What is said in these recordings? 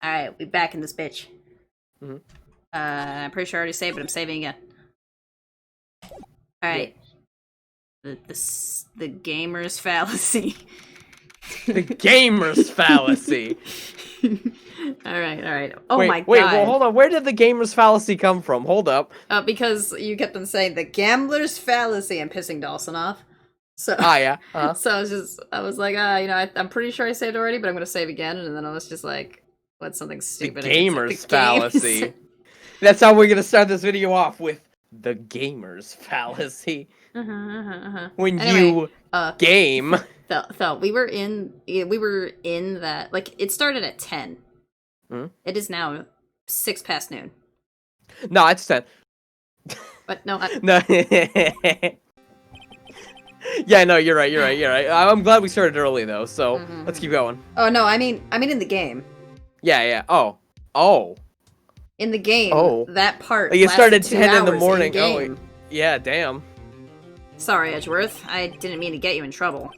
Alright, we back in this bitch. Mm-hmm. I'm pretty sure I already saved, but I'm saving again. Alright. The gamer's fallacy. The gamer's fallacy. Alright. Oh wait, my god. Wait, well, hold on. Where did the gamer's fallacy come from? Hold up. Because you kept on saying the gambler's fallacy and pissing Dawson off. So, yeah. So I was like, I'm pretty sure I saved already, but I'm gonna save again, and then I was just like, what's something stupid? The gamer's fallacy. That's how we're gonna start this video off, with the gamer's fallacy. When anyway, you game. Thel, we were in that, like, it started at 10. It is now 6 past noon. No, it's 10. But no, no. Yeah, no, you're right. I'm glad we started early though, so let's keep going. Oh no, I mean in the game. Yeah. Oh. In the game. Oh. That part. Like, it started 10 in the morning. Oh, yeah, damn. Sorry, Edgeworth. I didn't mean to get you in trouble.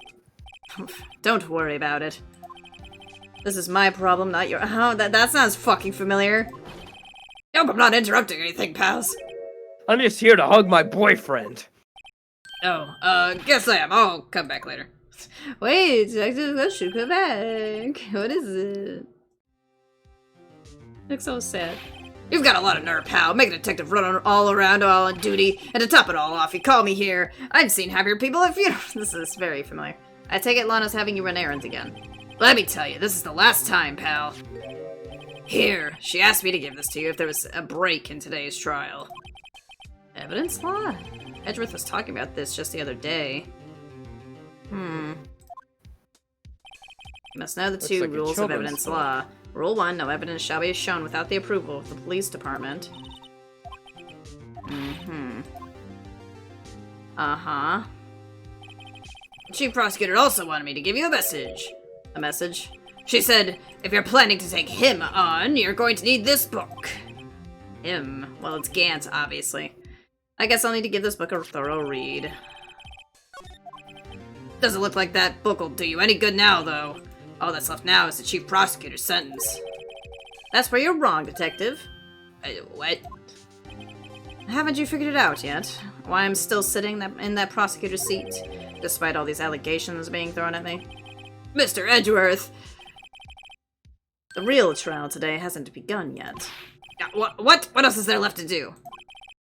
Don't worry about it. This is my problem, not your. Oh, that sounds fucking familiar. Nope, I'm not interrupting anything, pals. I'm just here to hug my boyfriend. Oh, guess I am. I'll come back later. Wait, Detective, should come back. What is it? Looks so sad. You've got a lot of nerve, pal. Make a detective run all around, all on duty, and to top it all off, you call me here. I've seen happier people at funerals. This is very familiar. I take it Lana's having you run errands again. Let me tell you, this is the last time, pal. Here, she asked me to give this to you if there was a break in today's trial. Evidence law? Edgeworth was talking about this just the other day. You must know the two rules of evidence law. Rule 1, no evidence shall be shown without the approval of the police department. The chief prosecutor also wanted me to give you a message. A message? She said, if you're planning to take him on, you're going to need this book. Him? Well, it's Gant, obviously. I guess I'll need to give this book a thorough read. Doesn't look like that book will do you any good now, though. All that's left now is the chief prosecutor's sentence. That's where you're wrong, Detective. What? Haven't you figured it out yet? Why I'm still sitting in that prosecutor's seat, despite all these allegations being thrown at me? Mr. Edgeworth! The real trial today hasn't begun yet. What? What else is there left to do?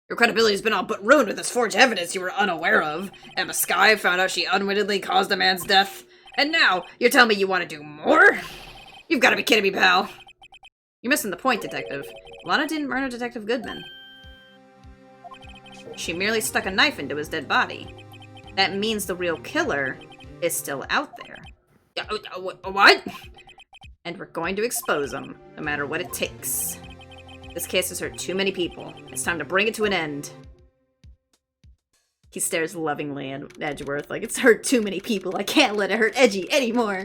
Your credibility's been all but ruined with this forged evidence you were unaware of. Emma Skye found out she unwittingly caused a man's death. And now, you're telling me you want to do more? You've got to be kidding me, pal. You're missing the point, Detective. Lana didn't murder Detective Goodman. She merely stuck a knife into his dead body. That means the real killer is still out there. What? And we're going to expose him, no matter what it takes. This case has hurt too many people. It's time to bring it to an end. He stares lovingly at Edgeworth, like, it's hurt too many people. I can't let it hurt Edgy anymore.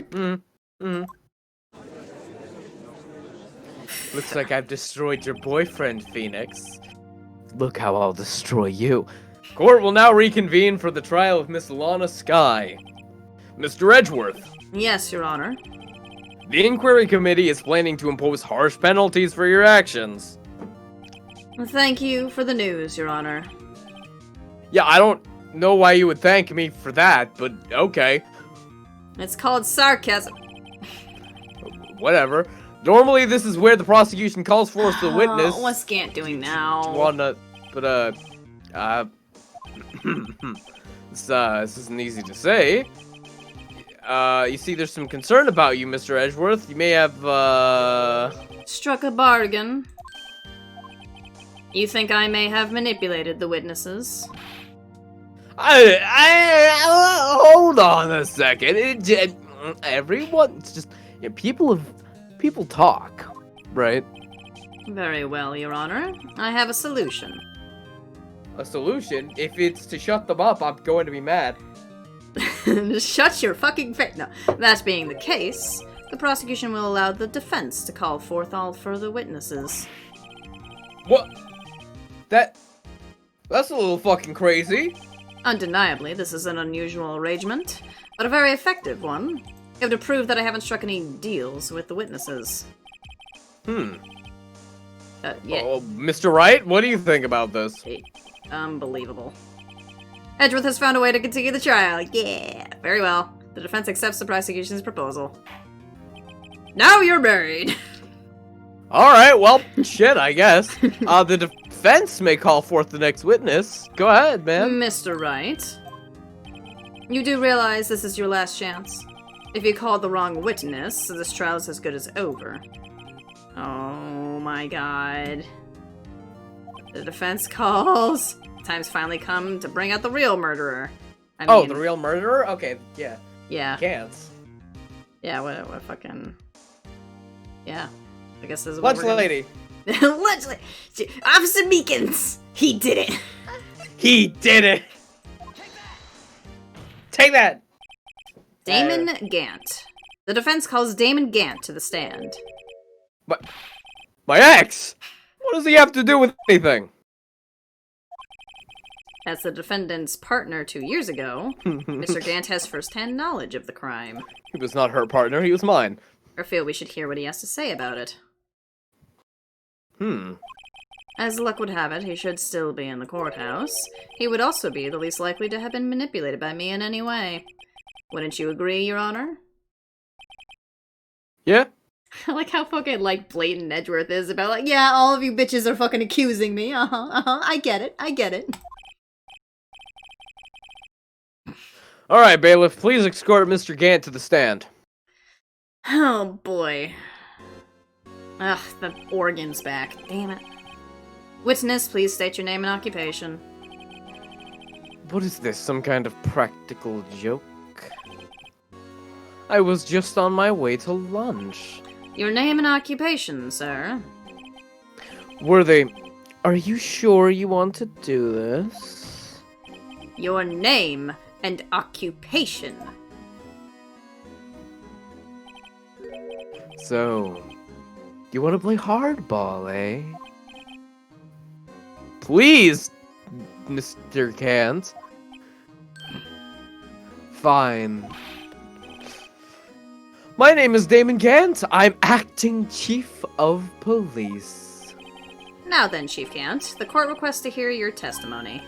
Looks like I've destroyed your boyfriend, Phoenix. Look how I'll destroy you. Court will now reconvene for the trial of Miss Lana Skye. Mr. Edgeworth. Yes, Your Honor. The inquiry committee is planning to impose harsh penalties for your actions. Thank you for the news, Your Honor. Yeah, I don't know why you would thank me for that, but okay. It's called sarcasm. Whatever. Normally, this is where the prosecution calls for us the witness. What's Gant doing now? This isn't easy to say. You see, there's some concern about you, Mr. Edgeworth. You may have, struck a bargain. You think I may have manipulated the witnesses? Hold on a second. Everyone's just, people talk, right? Very well, Your Honor. I have a solution. A solution? If it's to shut them up, I'm going to be mad. Shut your fucking face. No, that being the case, the prosecution will allow the defense to call forth all further witnesses. What? That's a little fucking crazy. Undeniably, this is an unusual arrangement, but a very effective one. You have to prove that I haven't struck any deals with the witnesses. Yeah. Oh, Mr. Wright, what do you think about this? Unbelievable. Edgeworth has found a way to continue the trial. Yeah. Very well. The defense accepts the prosecution's proposal. Now you're married. Alright, well, shit, I guess. The defense may call forth the next witness. Go ahead, man. Mr. Wright, you do realize this is your last chance. If you call the wrong witness, this trial is as good as over. Oh my god. The defense calls. Time's finally come to bring out the real murderer. I mean, the real murderer? Okay, yeah. Yeah. Can't. Yeah, what fucking... Yeah. I guess this is Lunch what we're lady. Lunch lady! Officer Meekins! He did it! He did it! Take that! Damon Gant. The defense calls Damon Gant to the stand. My ex? What does he have to do with anything? As the defendant's partner 2 years ago, Mr. Gant has first-hand knowledge of the crime. He was not her partner, he was mine. I feel we should hear what he has to say about it. As luck would have it, he should still be in the courthouse. He would also be the least likely to have been manipulated by me in any way. Wouldn't you agree, Your Honor? Yeah? I like how fucking, blatant Edgeworth is about, yeah, all of you bitches are fucking accusing me. I get it. Alright, bailiff, please escort Mr. Gant to the stand. Oh, boy. Ugh, the organ's back. Damn it. Witness, please state your name and occupation. What is this, some kind of practical joke? I was just on my way to lunch. Your name and occupation, sir. Are you sure you want to do this? Your name and occupation. So, you want to play hardball, eh? Please, Mr. Gant. Fine. My name is Damon Gant. I'm acting chief of police. Now then, Chief Gant, the court requests to hear your testimony.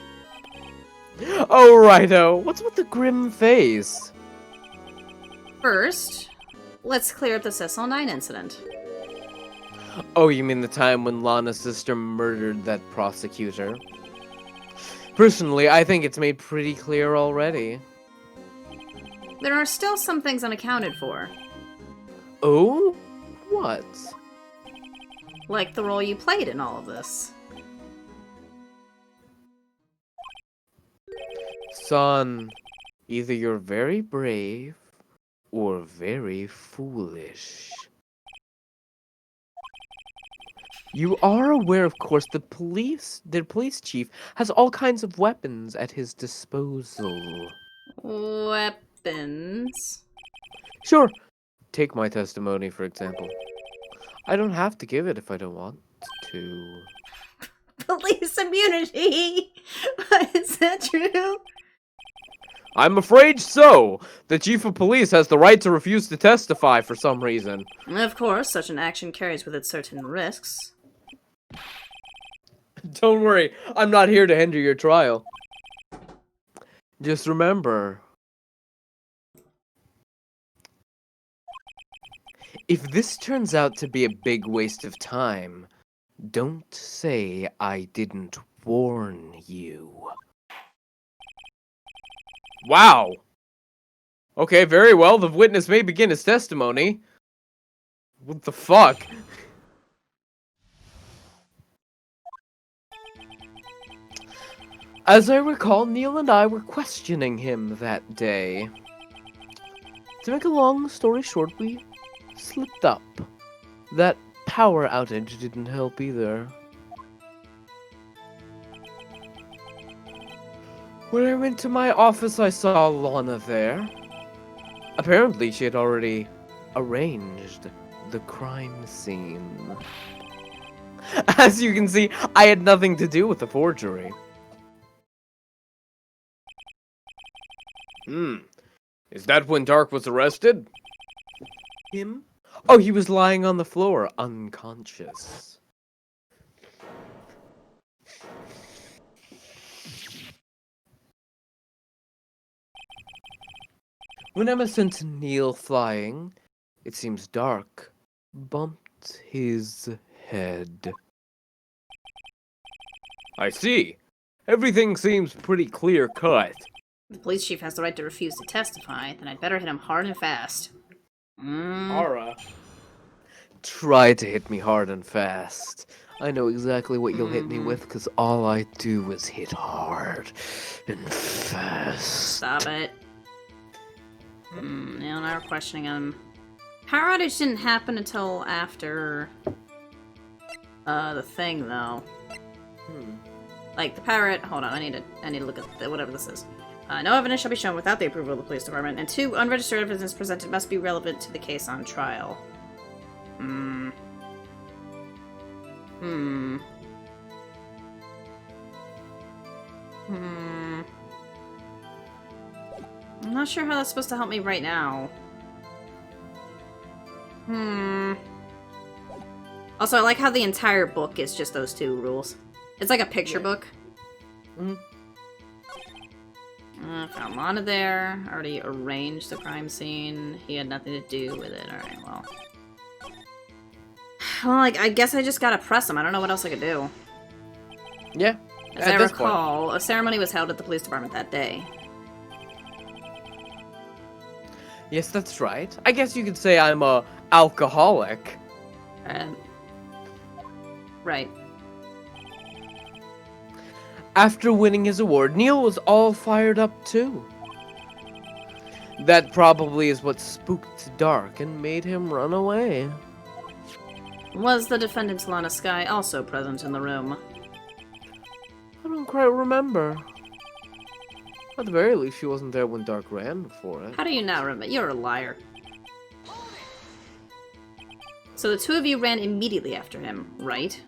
Oh, righto. What's with the grim face? First, let's clear up the SL9 incident. Oh, you mean the time when Lana's sister murdered that prosecutor? Personally, I think it's made pretty clear already. There are still some things unaccounted for. Oh? What? Like the role you played in all of this. Son, either you're very brave or very foolish. You are aware, of course, the police chief has all kinds of weapons at his disposal. Weapons? Sure. Take my testimony, for example. I don't have to give it if I don't want to. Police immunity! Is that true? I'm afraid so. The chief of police has the right to refuse to testify for some reason. Of course, such an action carries with it certain risks. Don't worry, I'm not here to hinder your trial. Just remember, if this turns out to be a big waste of time, don't say I didn't warn you. Wow. Okay, very well. The witness may begin his testimony. What the fuck? As I recall, Neil and I were questioning him that day. To make a long story short, we slipped up. That power outage didn't help either. When I went to my office, I saw Lana there. Apparently, she had already arranged the crime scene. As you can see, I had nothing to do with the forgery. Is that when Dark was arrested? Him? Oh, he was lying on the floor, unconscious. When Emma sent Neil flying, it seems Dark bumped his head. I see. Everything seems pretty clear-cut. If the police chief has the right to refuse to testify, then I'd better hit him hard and fast. Ara. Try to hit me hard and fast. I know exactly what you'll hit me with, because all I do is hit hard and fast. Stop it. Neil and I were questioning him. Power outage didn't happen until after the thing, though. Like the pirate. Hold on, I need to look at whatever this is. No evidence shall be shown without the approval of the police department, and 2 unregistered evidence presented must be relevant to the case on trial. I'm not sure how that's supposed to help me right now. Also, I like how the entire book is just those 2 rules. It's like a picture book. Found Lana there. Already arranged the crime scene. He had nothing to do with it. Alright, well. Well, like, I guess I just gotta press him. I don't know what else I could do. Yeah. As I recall, a ceremony was held at the police department that day. Yes, that's right. I guess you could say I'm a alcoholic. Right. After winning his award, Neil was all fired up too. That probably is what spooked Dark and made him run away. Was the defendant Lana Skye also present in the room? I don't quite remember. At the very least, she wasn't there when Dark ran for it. How do you now remember? You're a liar. So the 2 of you ran immediately after him, right?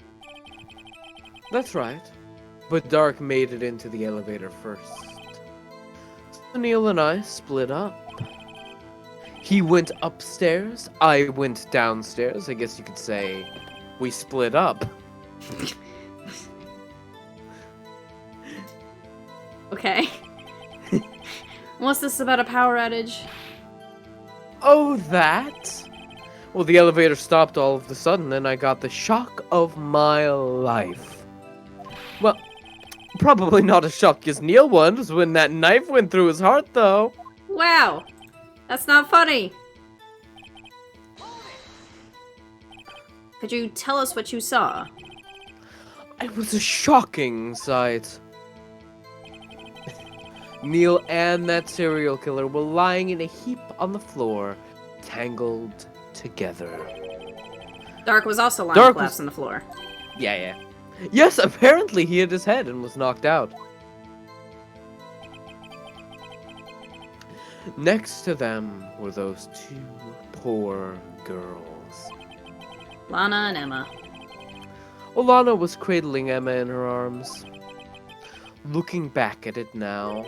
That's right. But Dark made it into the elevator first. So Neil and I split up. He went upstairs, I went downstairs. I guess you could say we split up. Okay. What's this about a power outage? Oh, that? Well, the elevator stopped all of a sudden, and I got the shock of my life. Well, probably not as shocked as Neil was when that knife went through his heart, though. Wow! That's not funny! Could you tell us what you saw? It was a shocking sight. Neil and that serial killer were lying in a heap on the floor, tangled together. Dark was also lying collapsed on the floor. Yeah. Yes, apparently he hit his head and was knocked out. Next to them were those 2 poor girls. Lana and Emma. Lana was cradling Emma in her arms. Looking back at it now,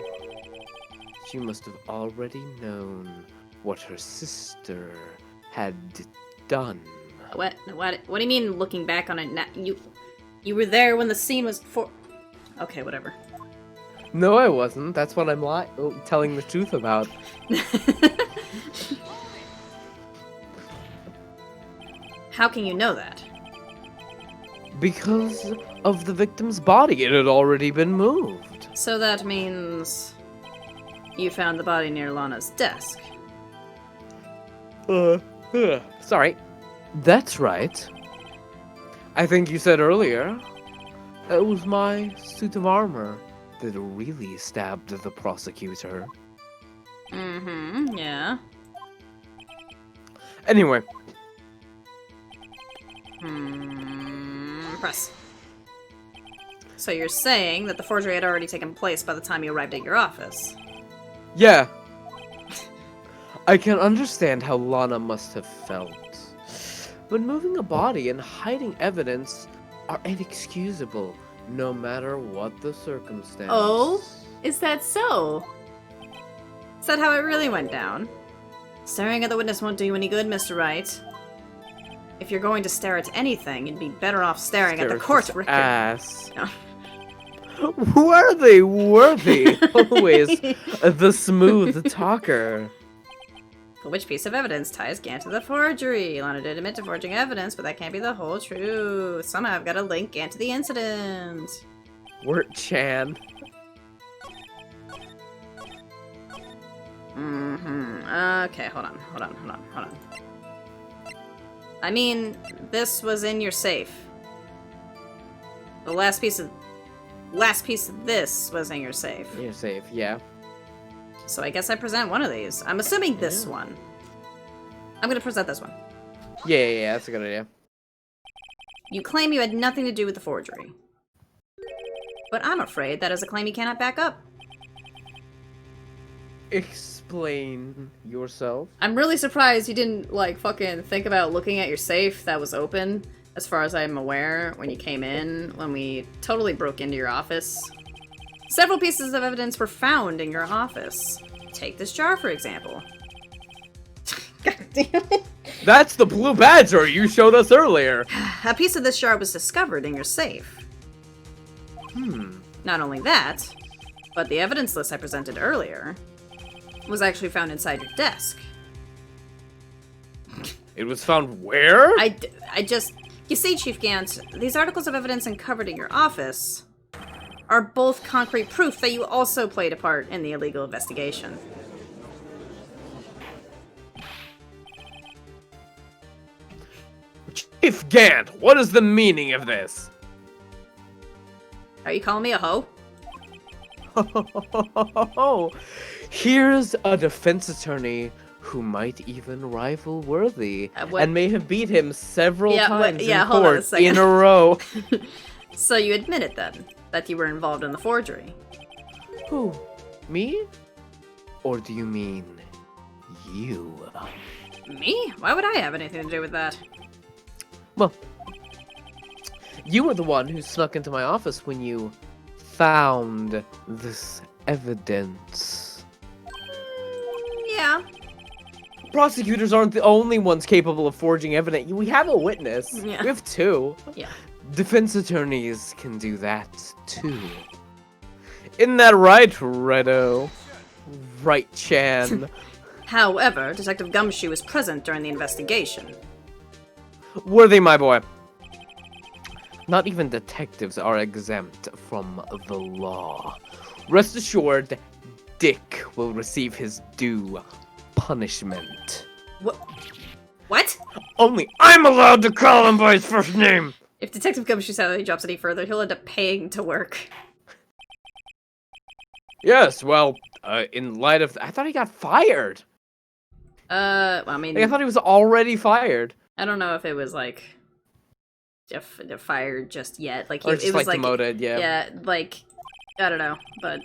she must have already known what her sister had done. What do you mean looking back on it now? You were there when the scene was for... Okay, whatever. No, I wasn't. That's what I'm telling the truth about. How can you know that? Because of the victim's body. It had already been moved. So that means... you found the body near Lana's desk. Sorry. That's right. I think you said earlier, it was my suit of armor that really stabbed the prosecutor. Yeah. Anyway. Press. So you're saying that the forgery had already taken place by the time you arrived at your office? Yeah. I can understand how Lana must have felt. But moving a body and hiding evidence are inexcusable, no matter what the circumstance. Oh? Is that so? Is that how it really went down? Staring at the witness won't do you any good, Mr. Wright. If you're going to stare at anything, you'd be better off staring at the Stare court his record. ass. No. Were they worthy? Always the smooth talker. But which piece of evidence ties Gant to the forgery? Lana did admit to forging evidence, but that can't be the whole truth. Somehow I've got to link Gant to the incident. Wirt-chan. Okay, hold on. I mean, this was in your safe. The last piece of this was in your safe. You're safe, yeah. So I guess I present one of these. I'm assuming this one. I'm gonna present this one. Yeah, that's a good idea. You claim you had nothing to do with the forgery. But I'm afraid that is a claim you cannot back up. Explain yourself. I'm really surprised you didn't, like, fucking think about looking at your safe that was open, as far as I'm aware, when you came in, when we totally broke into your office. Several pieces of evidence were found in your office. Take this jar, for example. God damn it. That's the blue badger you showed us earlier. A piece of this jar was discovered in your safe. Not only that, but the evidence list I presented earlier was actually found inside your desk. It was found where? You see, Chief Gant, these articles of evidence uncovered in your office are both concrete proof that you also played a part in the illegal investigation. Chief Gant, what is the meaning of this? Are you calling me a hoe? Here's a defense attorney who might even rival Worthy, what- and may have beat him several times in hold on a court second. in a row. So you admitted then that you were involved in the forgery? Who? Me? Or do you mean you? Me? Why would I have anything to do with that? Well, you were the one who snuck into my office when you found this evidence. Yeah. Prosecutors aren't the only ones capable of forging evidence. We have a witness. Yeah. We have two. Yeah. Defense attorneys can do that too. Isn't that right, Redo? Wright-chan. However, Detective Gumshoe was present during the investigation. Worthy, my boy. Not even detectives are exempt from the law. Rest assured, Dick will receive his due punishment. What? Only I'm allowed to call him by his first name! If Detective Gumshoe's salary drops any further, he'll end up paying to work. Yes, well, in light of... I thought he got fired! I mean... I thought he was already fired. I don't know if it was, like... fired just yet. Like, Or just, it was, like... demoted, yeah. Yeah, like... I don't know, but...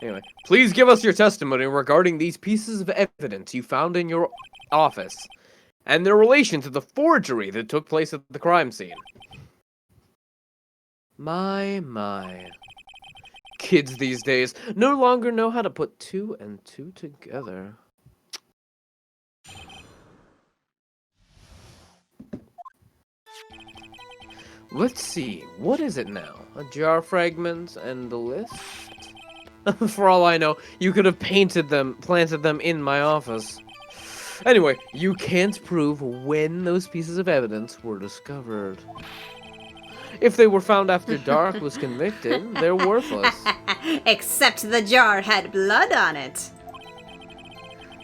Anyway, please give us your testimony regarding these pieces of evidence you found in your office, and their relation to the forgery that took place at the crime scene. My. Kids these days no longer know how to put two and two together. Let's see, what is it now? A jar fragment and the list? For all I know, you could have planted them in my office. Anyway, you can't prove when those pieces of evidence were discovered. If they were found after Dark was convicted, they're worthless. Except the jar had blood on it.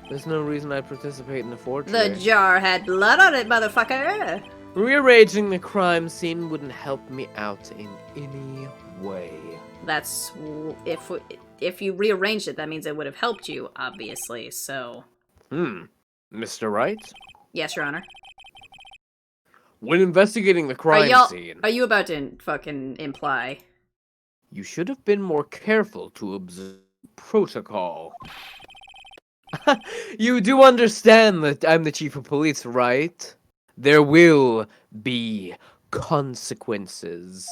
There's no reason I'd participate in the forgery. The jar had blood on it, motherfucker! Rearranging the crime scene wouldn't help me out in any way. That's... If you rearranged it, that means it would have helped you, obviously, so... Mr. Wright? Yes, Your Honor. When investigating the crime scene... Are you about to fucking imply? You should have been more careful to observe protocol. You do understand that I'm the chief of police, right? There will be consequences.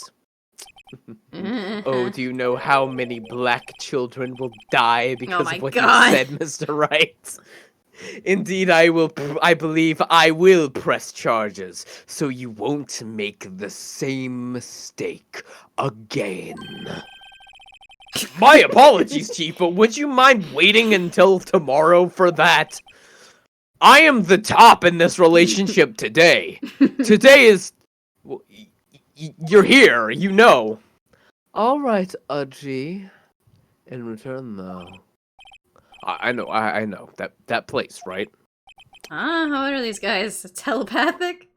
Oh, do you know how many black children will die because of what you said, Mr. Wright? Indeed, I believe I will press charges, so you won't make the same mistake again. My apologies, Chief, but would you mind waiting until tomorrow for that? I am the top in this relationship today. Today is... well, you're here, you know. Alright, Udgy. In return, though... I know. That place, right? What are these guys? Telepathic?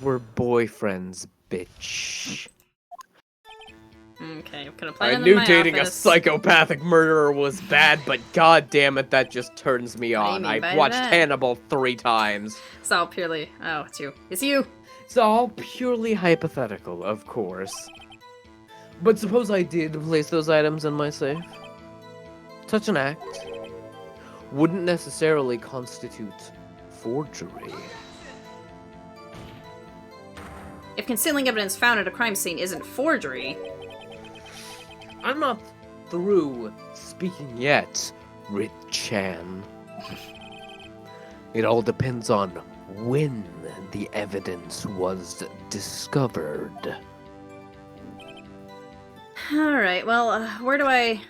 We're boyfriends, bitch. Okay, I'm gonna I plan knew my dating office. a psychopathic murderer was bad, but god damn it, that just turns me What do you on. mean by I've watched that? Hannibal 3 times. It's all purely... Oh, it's you. It's you! It's all purely hypothetical, of course. But suppose I did place those items in my safe? Such an act wouldn't necessarily constitute forgery. If concealing evidence found at a crime scene isn't forgery... I'm not through speaking yet, Rich-chan. It all depends on when the evidence was discovered. Alright, well, where do I...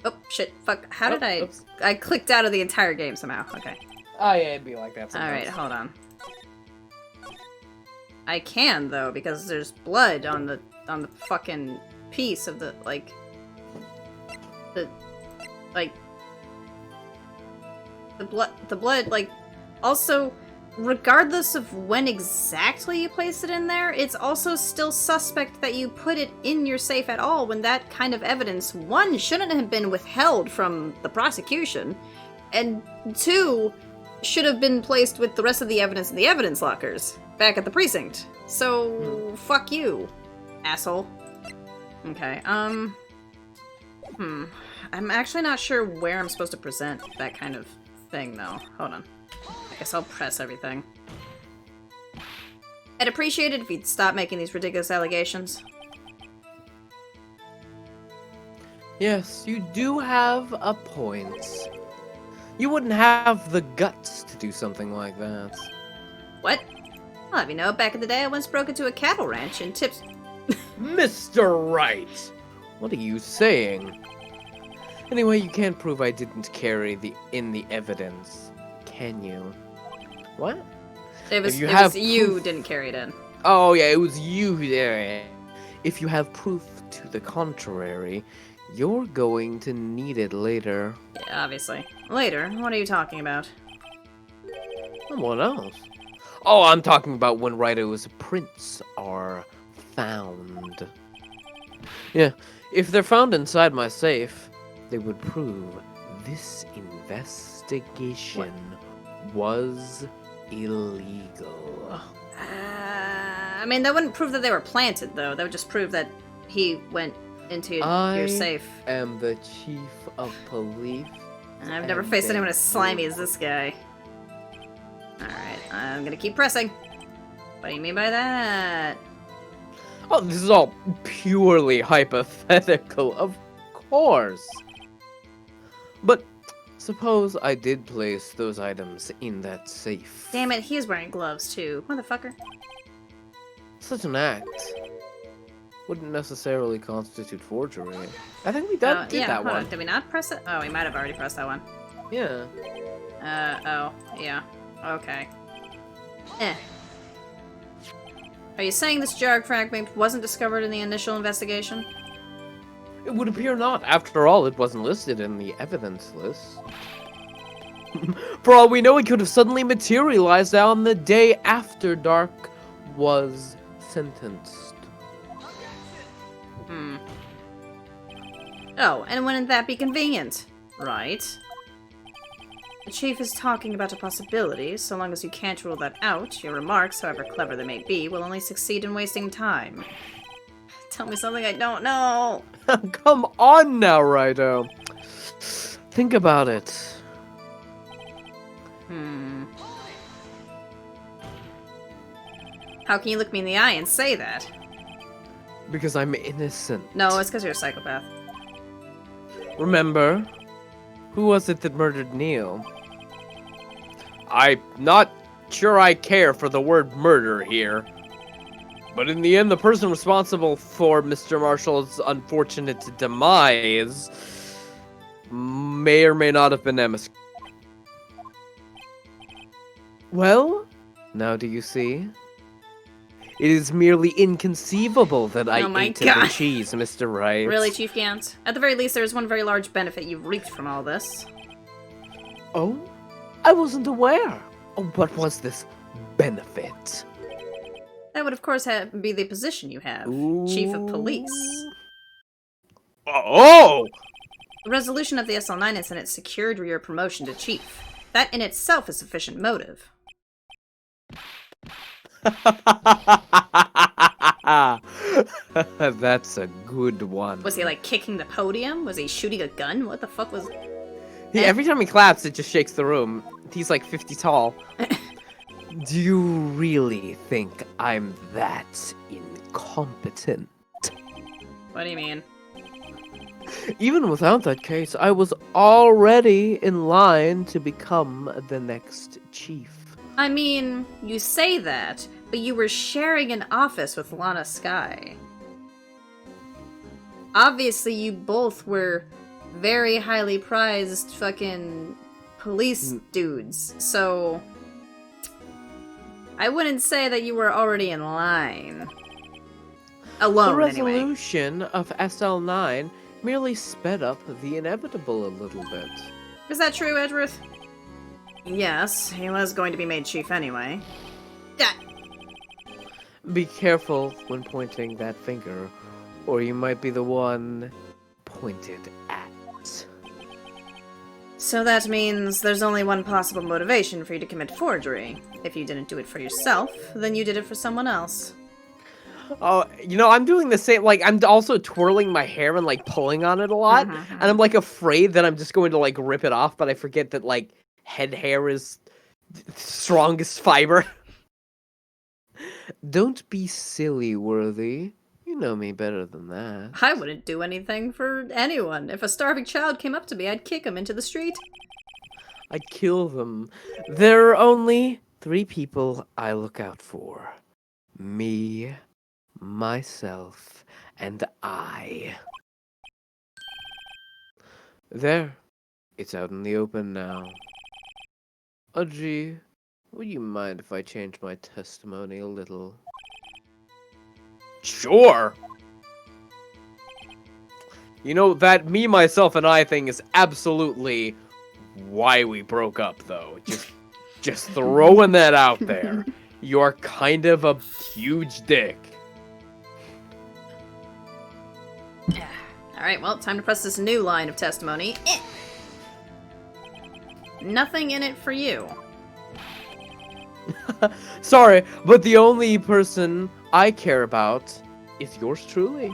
Oh, shit, fuck, how did I... Oops. I clicked out of the entire game somehow, okay. Oh yeah, it'd be like that sometimes. Alright, hold on. I can, though, because there's blood on the fucking piece of the, like... The blood, like... Also, regardless of when exactly you place it in there, it's also still suspect that you put it in your safe at all when that kind of evidence, one, shouldn't have been withheld from the prosecution, and two, should have been placed with the rest of the evidence in the evidence lockers back at the precinct. So, fuck you, asshole. Okay, I'm actually not sure where I'm supposed to present that kind of thing, though. Hold on. I guess I'll press everything. I'd appreciate it if you'd stop making these ridiculous allegations. Yes, you do have a point. You wouldn't have the guts to do something like that. What? Well, if you know, back in the day I once broke into a cattle ranch and tips... Mr. Wright! What are you saying? Anyway, you can't prove I didn't carry the evidence, can you? What? It was, If you proof- didn't carry it in. Oh yeah, it was you there. If you have proof to the contrary, you're going to need it later. Yeah, obviously. Later? What are you talking about? What else? Oh, I'm talking about when Rito's prints are found. Yeah, if they're found inside my safe, they would prove this investigation was illegal. I mean, that wouldn't prove that they were planted, though. That would just prove that he went into your safe. I am the chief of police. I've never faced anyone as slimy as this guy. Alright, I'm gonna keep pressing. What do you mean by that? Oh, this is all purely hypothetical, of course. But suppose I did place those items in that safe. Damn it, he is wearing gloves, too. Motherfucker. Such an act wouldn't necessarily constitute forgery. I think we did that hold one. on. Did we not press it? Oh, we might have already pressed that one. Yeah. Oh, yeah. Okay. Are you saying this jar fragment wasn't discovered in the initial investigation? It would appear not. After all, it wasn't listed in the evidence list. For all we know, it could have suddenly materialized on the day after Dark was sentenced. Oh, and wouldn't that be convenient? Right. The chief is talking about a possibility. So long as you can't rule that out, your remarks, however clever they may be, will only succeed in wasting time. Tell me something I don't know. Come on now, Rito. Think about it. How can you look me in the eye and say that? Because I'm innocent. No, it's because you're a psychopath. Remember, Who was it that murdered Neil? I'm not sure I care for the word murder here. But in the end, the person responsible for Mr. Marshall's unfortunate demise may or may not have been Emma. Well, now do you see? It is merely inconceivable that I ate the cheese, Mr. Wright. Really, Chief Gant? At the very least, there is one very large benefit you've reaped from all this. Oh? I wasn't aware. Oh, what was this benefit? That would, of course, be the position you have. Ooh. Chief of Police. Oh! The resolution of the SL9 incident secured your promotion to Chief. That in itself is sufficient motive. That's a good one. Was he, like, kicking the podium? Was he shooting a gun? What the fuck was... Every time he claps, it just shakes the room. He's like 50 tall. Do you really think I'm that incompetent? What do you mean? Even without that case, I was already in line to become the next chief. I mean, you say that, but you were sharing an office with Lana Skye. Obviously, you both were very highly prized fucking police dudes, so I wouldn't say that you were already in line. Alone, the resolution of SL9 merely sped up the inevitable a little bit. Is that true, Edgeworth? Yes, he was going to be made chief anyway. Yeah. Be careful when pointing that finger, or you might be the one pointed at. So that means there's only one possible motivation for you to commit forgery. If you didn't do it for yourself, then you did it for someone else. Oh, you know, I'm doing the same, like, I'm also twirling my hair and, like, pulling on it a lot, and I'm, like, afraid that I'm just going to, like, rip it off, but I forget that, like, head hair is strongest fiber. Don't be silly, Worthy. You know me better than that. I wouldn't do anything for anyone. If a starving child came up to me, I'd kick him into the street. I'd kill them. There are only 3 people I look out for. Me, myself, and I. There. It's out in the open now. Audrey, would you mind if I change my testimony a little? Sure! You know, that me, myself, and I thing is absolutely why we broke up, though. Just throwing that out there. You're kind of a huge dick. Alright, well, time to press this new line of testimony. Nothing in it for you. Sorry, but the only person I care about is yours truly.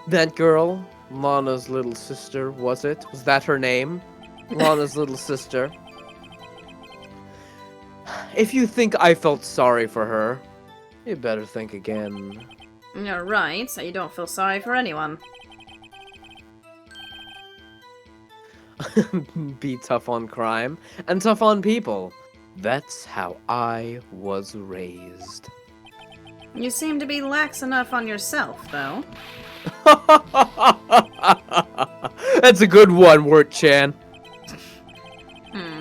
That girl, Lana's little sister, was it? Was that her name? Lana's little sister. If you think I felt sorry for her, you better think again. You're right, so you don't feel sorry for anyone. Be tough on crime, and tough on people. That's how I was raised. You seem to be lax enough on yourself, though. That's a good one, Wirt-chan.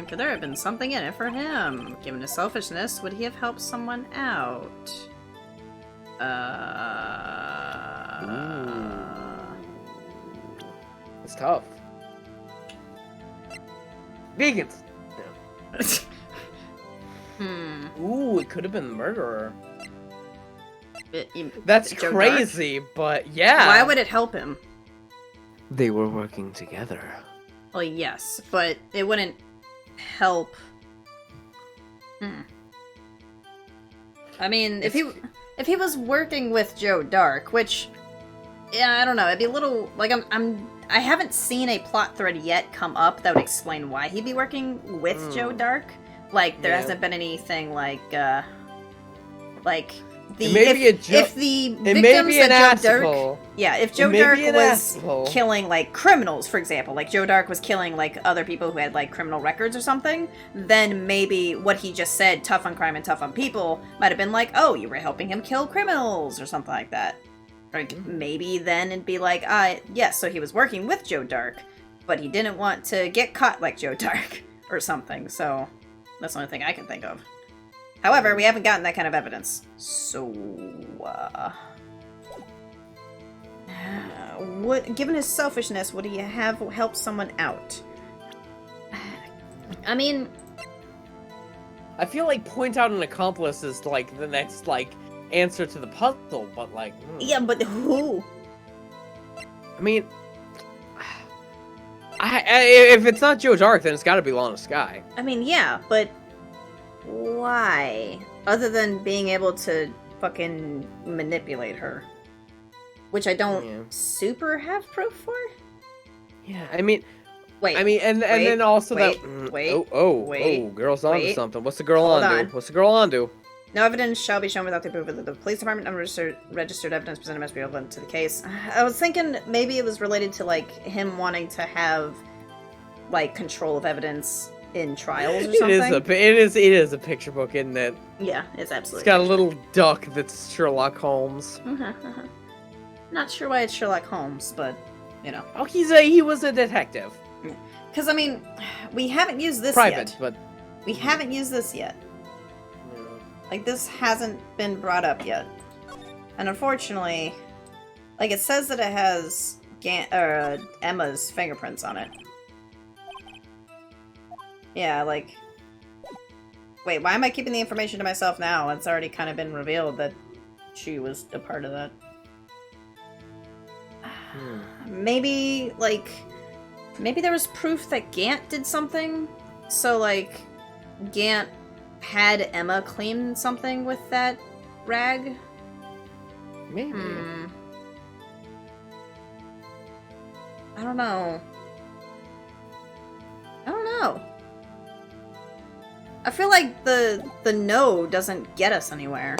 Could there have been something in it for him? Given his selfishness, would he have helped someone out? It's tough. Vegans! Ooh, it could have been the murderer. That's crazy, but yeah. Why would it help him? They were working together. Well, yes, but it wouldn't help. I mean, if he was working with Joe Dark, which, yeah, I don't know, it'd be a little like I haven't seen a plot thread yet come up that would explain why he'd be working with Joe Dark. Like, there hasn't been anything like if the victims that Joe Dirk, if Joe Dirk was killing like criminals, for example, like Joe Dirk was killing like other people who had like criminal records or something, then maybe what he just said, tough on crime and tough on people, might have been like, oh, you were helping him kill criminals or something like that. Or maybe then it'd be like, yes, so he was working with Joe Dirk, but he didn't want to get caught like Joe Dirk or something. So that's the only thing I can think of. However, we haven't gotten that kind of evidence. So, given his selfishness, would he have helped someone out? I mean, I feel like point out an accomplice is like the next like answer to the puzzle, but like yeah, but who? I mean, if it's not Joe Dark, then it's got to be Lana Skye. I mean, yeah, but why? Other than being able to fucking manipulate her. Which I don't super have proof for? Yeah, I mean... Wait. I mean, and then also wait, girl's onto something. What's the girl on? What's the girl on to? No evidence shall be shown without the approval of the police department. Unregistered evidence presented must be relevant to the case. I was thinking maybe it was related to, like, him wanting to have, like, control of evidence in trials or something. It is a picture book, isn't it? Yeah, it's absolutely. It's got a little duck that's Sherlock Holmes. Not sure why it's Sherlock Holmes, but, you know. Oh, he was a detective. Because, I mean, we haven't used this yet. But... We haven't used this yet. Like, this hasn't been brought up yet. And unfortunately, like, it says that it has Emma's fingerprints on it. Yeah, like... Wait, why am I keeping the information to myself now? It's already kind of been revealed that she was a part of that. Maybe, like... Maybe there was proof that Gant did something? So, like, Gant had Emma clean something with that rag? Maybe. I don't know. I feel like the no doesn't get us anywhere.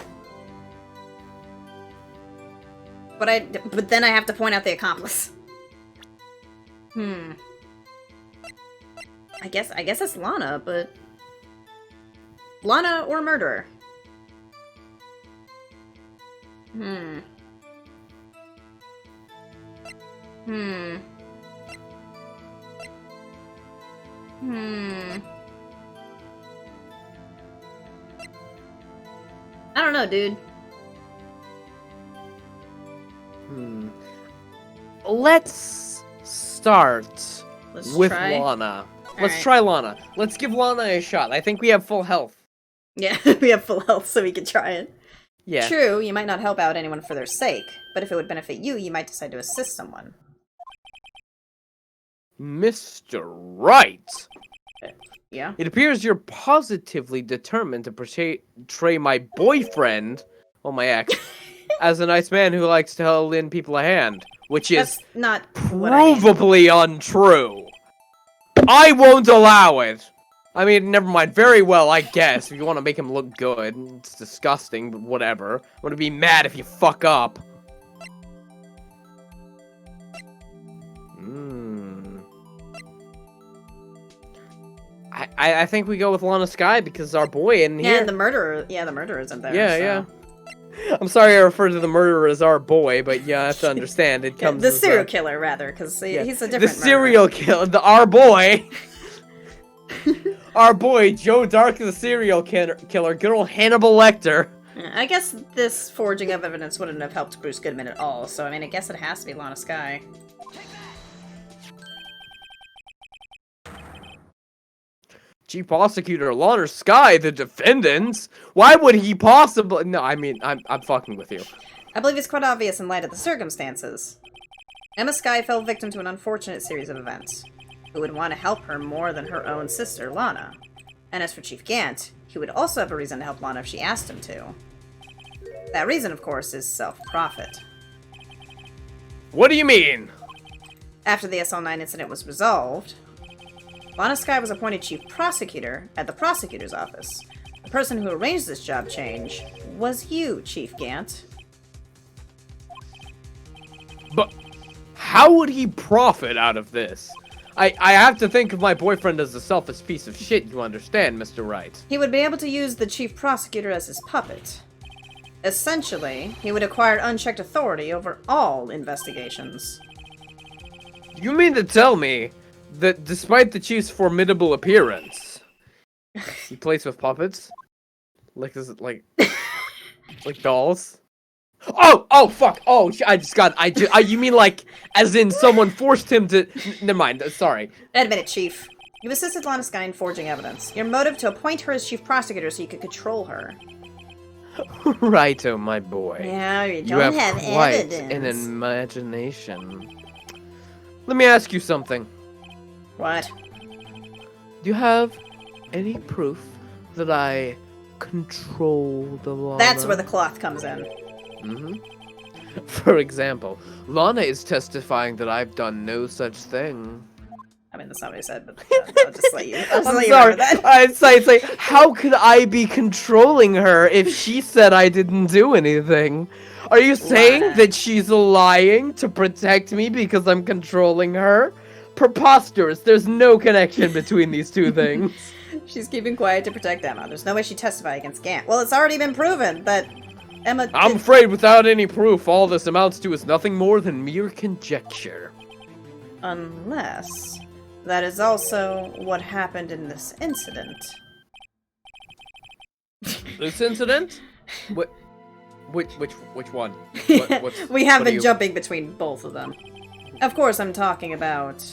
But then I have to point out the accomplice. I guess it's Lana, but... Lana or murderer? I don't know, dude. Let's start with try? Lana. Let's try Lana. Let's give Lana a shot. I think we have full health. Yeah, we have full health, so we can try it. Yeah. True, you might not help out anyone for their sake, but if it would benefit you, you might decide to assist someone. Mr. Wright! Yeah? It appears you're positively determined to portray my boyfriend, well, my ex, as a nice man who likes to lend people a hand, which is not provably untrue. I won't allow it! I mean, never mind. Very well, I guess. If you want to make him look good. It's disgusting, but whatever. I'm gonna be mad if you fuck up. I think we go with Lana Skye because our boy in here. Yeah, the murderer isn't there. Yeah. I'm sorry I refer to the murderer as our boy, but yeah, I have to understand. It comes the serial killer, rather, because he's a different The serial killer, our boy. Our boy, Joe Dark, the serial killer, good old Hannibal Lecter. I guess this forging of evidence wouldn't have helped Bruce Goodman at all, so I mean, I guess it has to be Lana Skye. Chief Prosecutor Lana Skye, the defendants? Why would he possibly... No, I mean, I'm fucking with you. I believe it's quite obvious in light of the circumstances. Emma Skye fell victim to an unfortunate series of events. Who would want to help her more than her own sister, Lana? And as for Chief Gant, he would also have a reason to help Lana if she asked him to. That reason, of course, is self-profit. What do you mean? After the SL9 incident was resolved, Lana Skye was appointed Chief Prosecutor at the Prosecutor's Office, The person who arranged this job change was you, Chief Gant. But how would he profit out of this? I have to think of my boyfriend as a selfish piece of shit, you understand, Mr. Wright. He would be able to use the Chief Prosecutor as his puppet. Essentially, he would acquire unchecked authority over all investigations. You mean to tell me that despite the Chief's formidable appearance, he plays with puppets? Like, is it like... like dolls? Oh, fuck! Oh, you mean like, as in someone forced him to... Never mind, sorry. Admit it, Chief. You assisted Lana Skye in forging evidence. Your motive to appoint her as Chief Prosecutor so you could control her. Righto, my boy. Yeah, you don't have quite evidence. an imagination. Let me ask you something. What? Do you have any proof that I control the Lana? That's where the cloth comes in. Mm-hmm. For example, Lana is testifying that I've done no such thing. I mean, that's not what I said, but I'll just let you. I'm sorry. It's like, how could I be controlling her if she said I didn't do anything? Are you saying that she's lying to protect me because I'm controlling her? Preposterous. There's no connection between these two things. She's keeping quiet to protect Emma. There's no way she'd testify against Gant. Well, it's already been proven that Emma... I'm afraid without any proof, all this amounts to is nothing more than mere conjecture. Unless... that is also what happened in this incident. This incident? What? Which one? We have been jumping between both of them. Of course, I'm talking about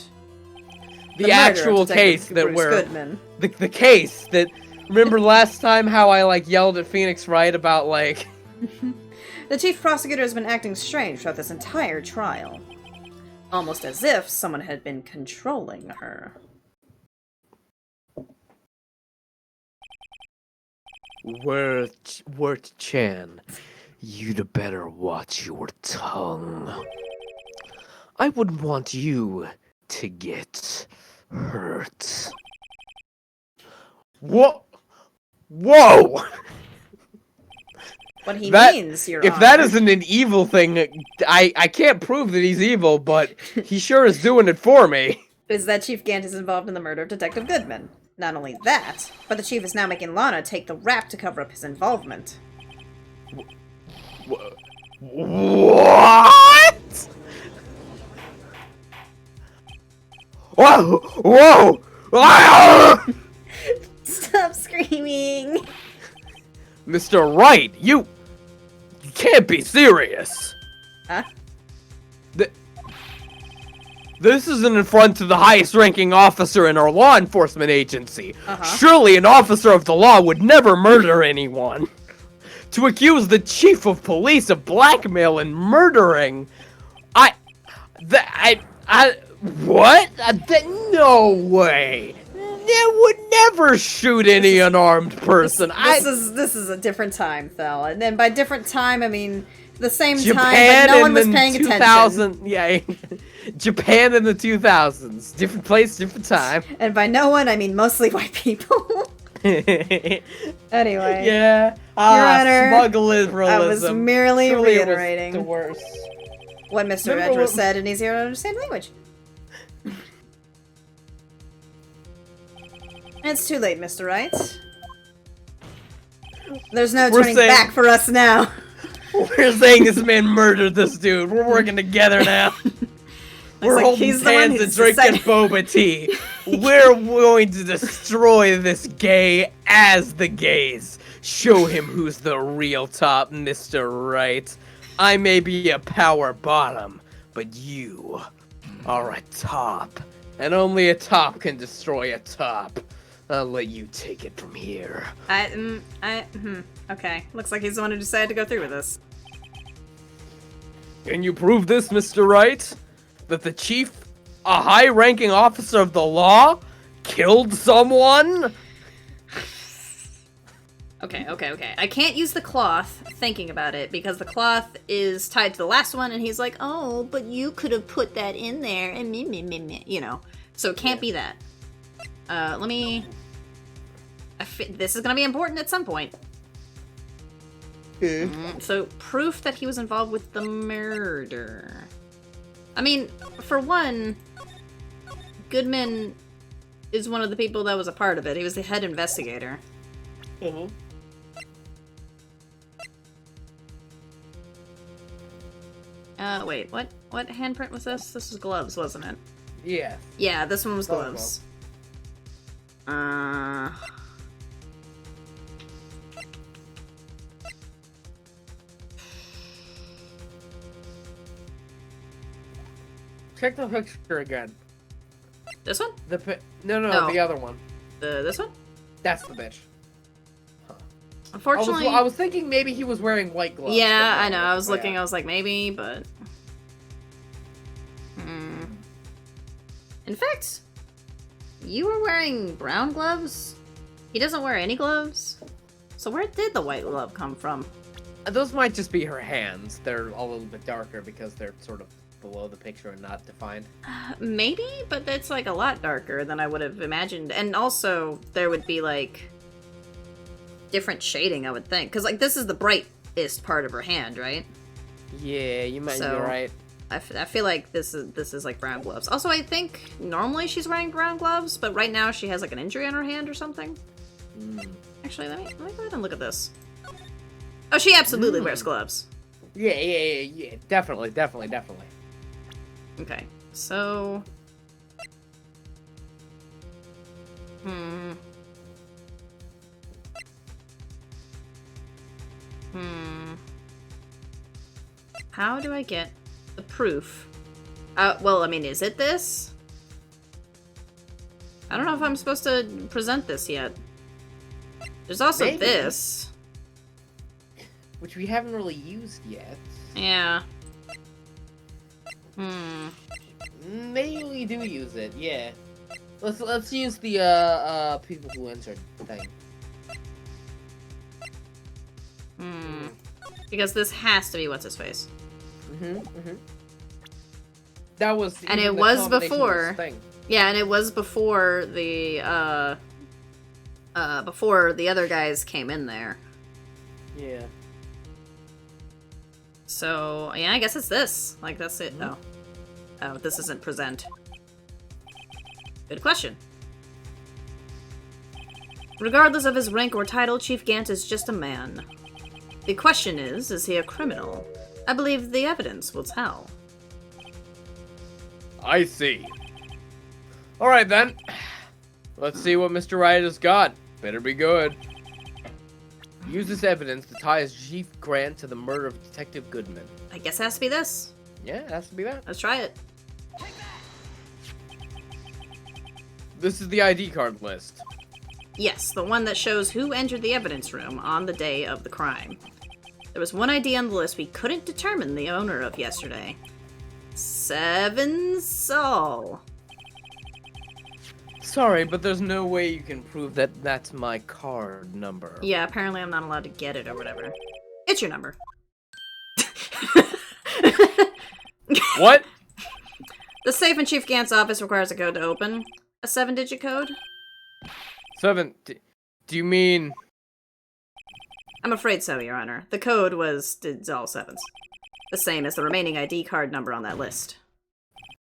the actual case that Bruce Goodman. The case that. Remember last time how I like yelled at Phoenix Wright about like. The Chief Prosecutor has been acting strange throughout this entire trial. Almost as if someone had been controlling her. Wirt Chan, you'd better watch your tongue. I wouldn't want you to get hurt. What? Whoa! What he means, Your Honor. If that isn't an evil thing, I can't prove that he's evil, but he sure is doing it for me. Is that Chief Gant is involved in the murder of Detective Goodman. Not only that, but the Chief is now making Lana take the rap to cover up his involvement. What? Whoa! Whoa! Ah! Stop screaming! Mr. Wright, you can't be serious. Huh? This is an affront to the highest-ranking officer in our law enforcement agency. Uh-huh. Surely an officer of the law would never murder anyone. To accuse the chief of police of blackmail and murdering, what? No way. They would never shoot any unarmed person. This is a different time, Thel. And then by different time, I mean the same Japan time, but no one was paying attention. Yeah, Japan in the 2000s. Different place, different time. And by no one, I mean mostly white people. Anyway. Yeah. Your Honor, smug liberalism. I was merely Truly reiterating the worst. what Mr. Edwards said in easier to understand language. It's too late, Mr. Wright. There's no turning back for us now. We're saying this man murdered this dude. We're working together now. We're holding hands and drinking boba tea. We're going to destroy this gay as the gays. Show him who's the real top, Mr. Wright. I may be a power bottom, but you are a top. And only a top can destroy a top. I'll let you take it from here. Okay. Looks like he's the one who decided to go through with this. Can you prove this, Mr. Wright? That the chief, a high-ranking officer of the law, killed someone? Okay. I can't use the cloth thinking about it because the cloth is tied to the last one and he's like, oh, but you could have put that in there and me, you know. So it can't be that. Let me This is gonna be important at some point. So, proof that he was involved with the murder. I mean, for one, Goodman is one of the people that was a part of it. He was the head investigator. Wait, what handprint was this? This was gloves, wasn't it? Yeah. Yeah, this one was gloves. Check the picture again. This one? No, the other one. This one? That's the bitch. Unfortunately, I was thinking maybe he was wearing white gloves. Yeah, I know. I was looking. I was like, maybe, but. In fact, you were wearing brown gloves. He doesn't wear any gloves. So where did the white glove come from? Those might just be her hands. They're a little bit darker because they're sort of below the picture and not defined. Maybe, but that's like a lot darker than I would have imagined. And also, there would be like different shading, I would think, because like this is the brightest part of her hand, right? Yeah, you might be right. I feel like this is like brown gloves. Also, I think normally she's wearing brown gloves, but right now she has like an injury on her hand or something. Actually, let me go ahead and look at this. Oh, she absolutely wears gloves. Yeah. Definitely. Okay, so... How do I get the proof? Well, I mean, is it this? I don't know if I'm supposed to present this yet. There's also this. Which we haven't really used yet. Yeah. Maybe we do use it, yeah. Let's use the people who entered thing. Because this has to be what's his face. That was and it was before. Yeah, and it was before the before the other guys came in there. Yeah. So yeah, I guess it's this. Like that's it. Oh, this isn't present. Good question. Regardless of his rank or title, Chief Gant is just a man. The question is he a criminal? I believe the evidence will tell. I see. Alright then. Let's see what Mr. Wright has got. Better be good. Use this evidence to tie his Chief Grant to the murder of Detective Goodman. I guess it has to be this. Yeah, it has to be that. Let's try it. This is the ID card list. Yes, the one that shows who entered the evidence room on the day of the crime. There was one ID on the list we couldn't determine the owner of yesterday. 7 Sol. Sorry, but there's no way you can prove that that's my card number. Yeah, apparently I'm not allowed to get it or whatever. It's your number. What? The safe in Chief Gant's office requires a code to open. A 7-digit code? 7? Do you mean... I'm afraid so, Your Honor. The code was all 7s. The same as the remaining ID card number on that list.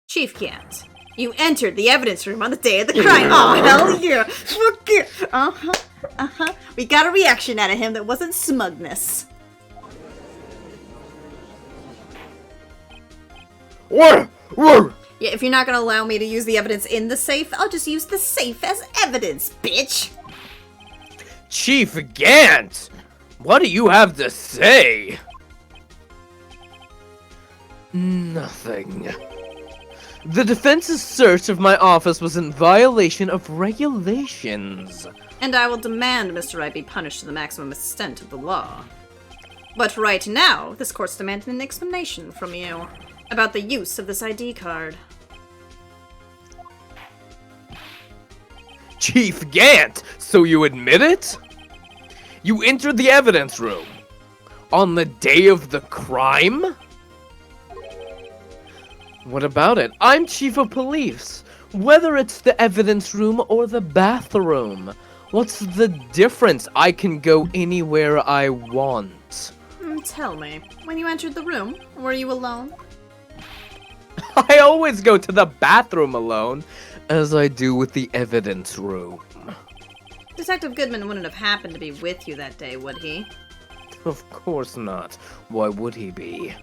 Chief Gant, you entered the evidence room on the day of the crime. Oh, hell yeah! Fuck yeah! We got a reaction out of him that wasn't smugness. What? Yeah, if you're not gonna allow me to use the evidence in the safe, I'll just use the safe as evidence, bitch! Chief Gant! What do you have to say? Nothing. The defense's search of my office was in violation of regulations. And I will demand Mr. Wright be punished to the maximum extent of the law. But right now, this court's demanding an explanation from you about the use of this ID card. Chief Gant, so you admit it? You entered the evidence room on the day of the crime? What about it? I'm chief of police. Whether it's the evidence room or the bathroom, What's the difference? I can go anywhere I want. Tell me, when you entered the room, were you alone? I always go to the bathroom alone, as I do with the evidence room. Detective Goodman wouldn't have happened to be with you that day, would he? Of course not. Why would he be?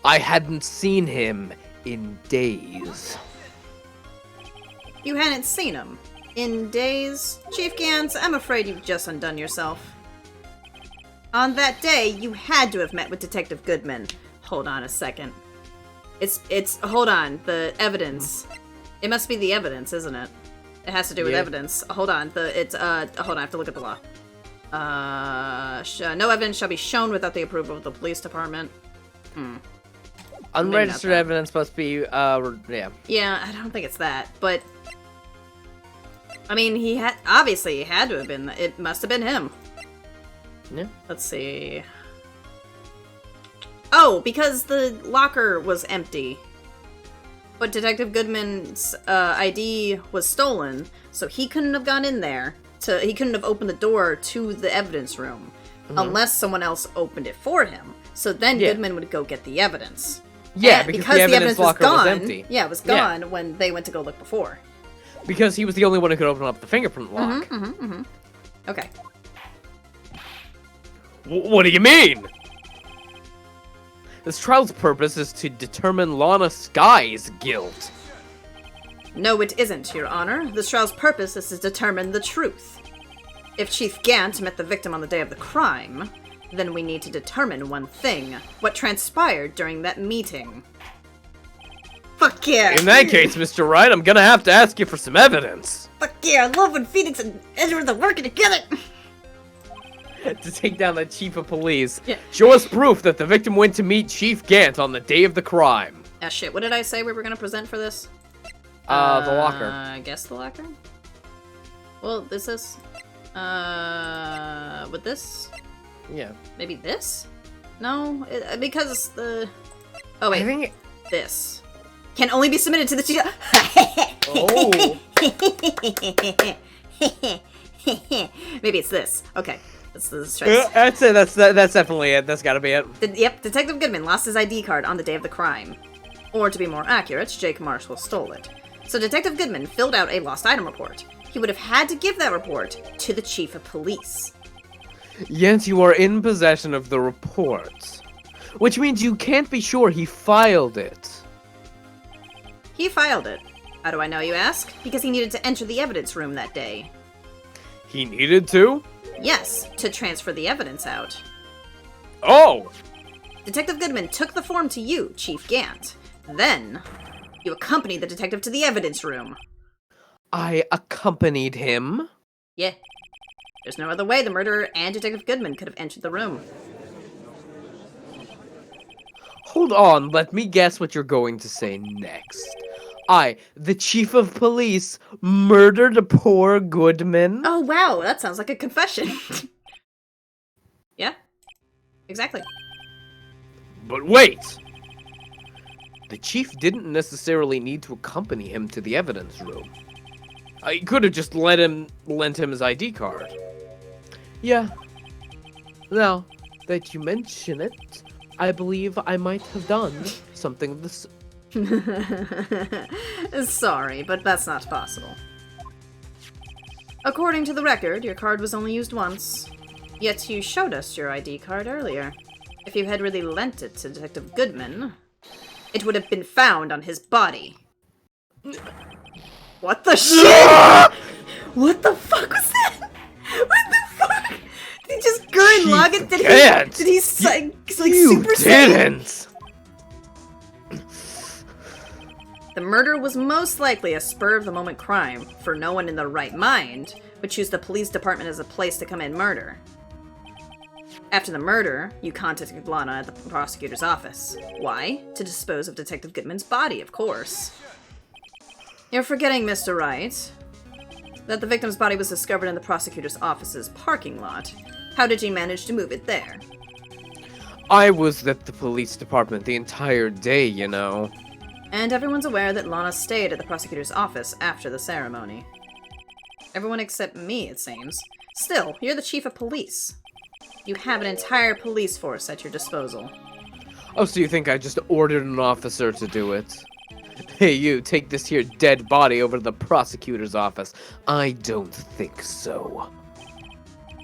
I hadn't seen him in days. You hadn't seen him? In days? Chief Gans, I'm afraid you've just undone yourself. On that day, you had to have met with Detective Goodman. Hold on a second. Hold on, the evidence. It must be the evidence, isn't it? It has to do with evidence. Hold on, hold on, I have to look at the law. No evidence shall be shown without the approval of the police department. Unregistered evidence must be, yeah. Yeah, I don't think it's that, but... I mean, obviously he had to have been, it must have been him. Yeah. Let's see... Oh, because the locker was empty. But Detective Goodman's ID was stolen, so he couldn't have gone in there. He couldn't have opened the door to the evidence room. Unless someone else opened it for him. So then Goodman would go get the evidence. Yeah, because the evidence locker was empty. Yeah, it was gone when they went to go look before. Because he was the only one who could open up the fingerprint lock. Okay. What do you mean? This trial's purpose is to determine Lana Sky's guilt. No, it isn't, Your Honor. This trial's purpose is to determine the truth. If Chief Gant met the victim on the day of the crime, then we need to determine one thing. What transpired during that meeting. Fuck yeah! In that case, Mr. Wright, I'm gonna have to ask you for some evidence. Fuck yeah, I love when Phoenix and Edward are working together! To take down the chief of police. Yeah. Show us proof that the victim went to meet Chief Gant on the day of the crime. Ah, shit, what did I say we were gonna present for this? The locker. I guess the locker? Well, this is... with this? Yeah. Maybe this? No, because the... Oh, wait. I think this. Can only be submitted to the chief... Oh. Maybe it's this. Okay. That's it. That's definitely it. That's gotta be it. Yep, Detective Goodman lost his ID card on the day of the crime. Or to be more accurate, Jake Marshall stole it. So Detective Goodman filled out a lost item report. He would have had to give that report to the chief of police. Yet you are in possession of the report. Which means you can't be sure he filed it. He filed it. How do I know, you ask? Because he needed to enter the evidence room that day. He needed to? Yes, to transfer the evidence out. Oh! Detective Goodman took the form to you, Chief Gant. Then, you accompanied the detective to the evidence room. I accompanied him? Yeah. There's no other way the murderer and Detective Goodman could have entered the room. Hold on, let me guess what you're going to say next. I, the chief of police, murdered poor Goodman? Oh, wow, that sounds like a confession. Yeah, exactly. But wait! The chief didn't necessarily need to accompany him to the evidence room. I could have just lent him his ID card. Yeah. Now that you mention it, I believe I might have done something of this. Sorry, but that's not possible. According to the record, your card was only used once. Yet you showed us your ID card earlier. If you had really lent it to Detective Goodman, it would have been found on his body. What the shit? What the fuck was that? What the fuck? Did he just go and log it? Did he super didn't! The murder was most likely a spur-of-the-moment crime, for no one in their right mind would choose the police department as a place to come and murder. After the murder, you contacted Lana at the prosecutor's office. Why? To dispose of Detective Goodman's body, of course. You're forgetting, Mr. Wright, that the victim's body was discovered in the prosecutor's office's parking lot. How did you manage to move it there? I was at the police department the entire day, you know. And everyone's aware that Lana stayed at the prosecutor's office after the ceremony. Everyone except me, it seems. Still, you're the chief of police. You have an entire police force at your disposal. Oh, so you think I just ordered an officer to do it? Hey, you, take this here dead body over to the prosecutor's office. I don't think so.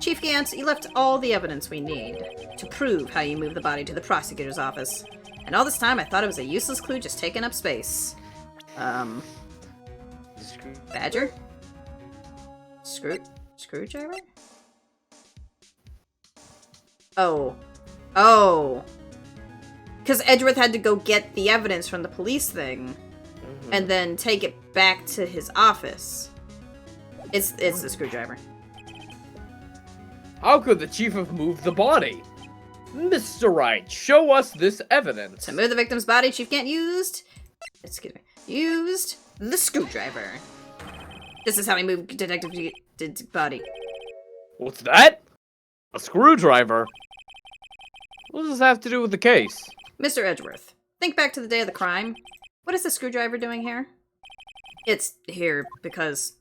Chief Gant, you left all the evidence we need to prove how you moved the body to the prosecutor's office. And all this time I thought it was a useless clue just taking up space. Badger? Screwdriver? Oh. Oh. Because Edgeworth had to go get the evidence from the police thing. And then take it back to his office. It's the screwdriver. How could the chief have moved the body? Mr. Wright, show us this evidence. To move the victim's body, Chief Gant used the screwdriver. This is how he moved Detective Gant's body. What's that? A screwdriver? What does this have to do with the case? Mr. Edgeworth, think back to the day of the crime. What is the screwdriver doing here? It's here because...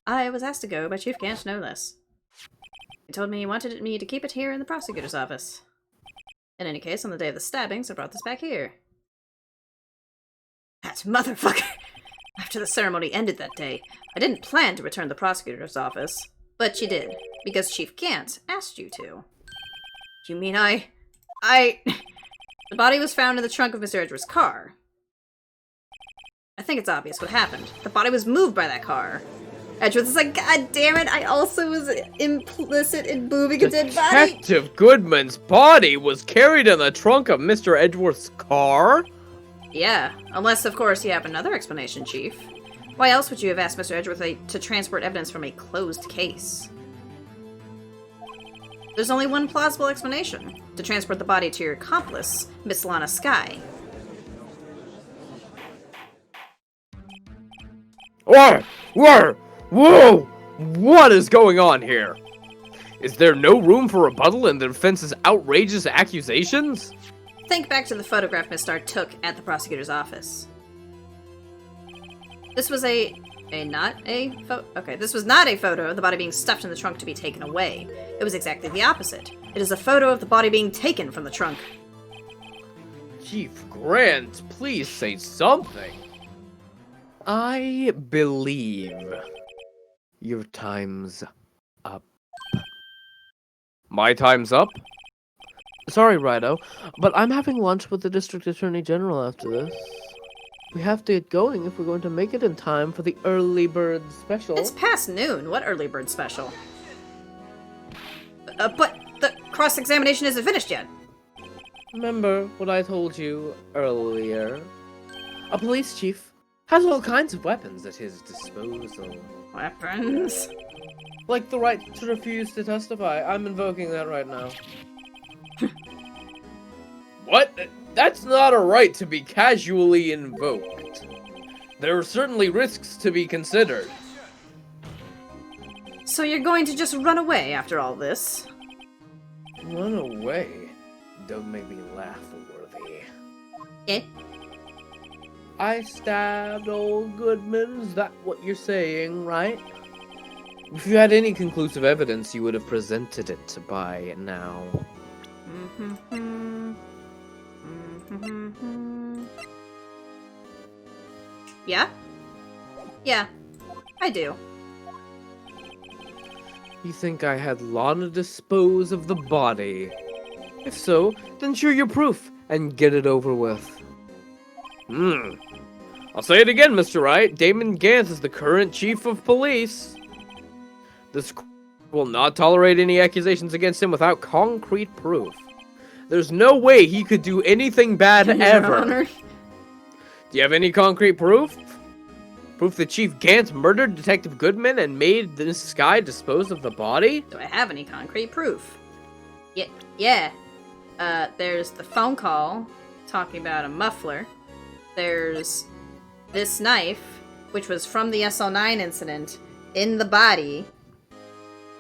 I was asked to go by Chief Gant to know this. He told me he wanted me to keep it here in the prosecutor's office. In any case, on the day of the stabbings, I brought this back here. That motherfucker! After the ceremony ended that day, I didn't plan to return to the prosecutor's office, but you did, because Chief Gant asked you to. You mean The body was found in the trunk of Mr. Edgeworth's car. I think it's obvious what happened. The body was moved by that car. Edgeworth is like, God damn it, I also was implicit in moving a dead body. Detective Goodman's body was carried in the trunk of Mr. Edgeworth's car? Yeah, unless, of course, you have another explanation, Chief. Why else would you have asked Mr. Edgeworth to transport evidence from a closed case? There's only one plausible explanation. To transport the body to your accomplice, Miss Lana Skye. Whoa! What is going on here? Is there no room for rebuttal in the defense's outrageous accusations? Think back to the photograph Miss Starr took at the prosecutor's office. This was this was not a photo of the body being stuffed in the trunk to be taken away. It was exactly the opposite. It is a photo of the body being taken from the trunk. Chief Grant, please say something. I believe your time's up. My time's up? Sorry, Rido, but I'm having lunch with the District Attorney General after this. We have to get going if we're going to make it in time for the early bird special. It's past noon. What early bird special? But the cross-examination isn't finished yet. Remember what I told you earlier? A police chief has all kinds of weapons at his disposal. Weapons? Like the right to refuse to testify. I'm invoking that right now. What? That's not a right to be casually invoked. There are certainly risks to be considered. So you're going to just run away after all this? Run away? Don't make me laugh, Worthy. Eh? I stabbed old Goodman, is that what you're saying, right? If you had any conclusive evidence, you would have presented it by now. Yeah? Yeah, I do. You think I had Lana dispose of the body? If so, then show your proof and get it over with. I'll say it again, Mr. Wright. Damon Gant is the current chief of police. This will not tolerate any accusations against him without concrete proof. There's no way he could do anything bad ever. Do you have any concrete proof? Proof that Chief Gant murdered Detective Goodman and made this Skye dispose of the body? Do I have any concrete proof? Yeah. There's the phone call talking about a muffler. There's this knife, which was from the SL9 incident, in the body.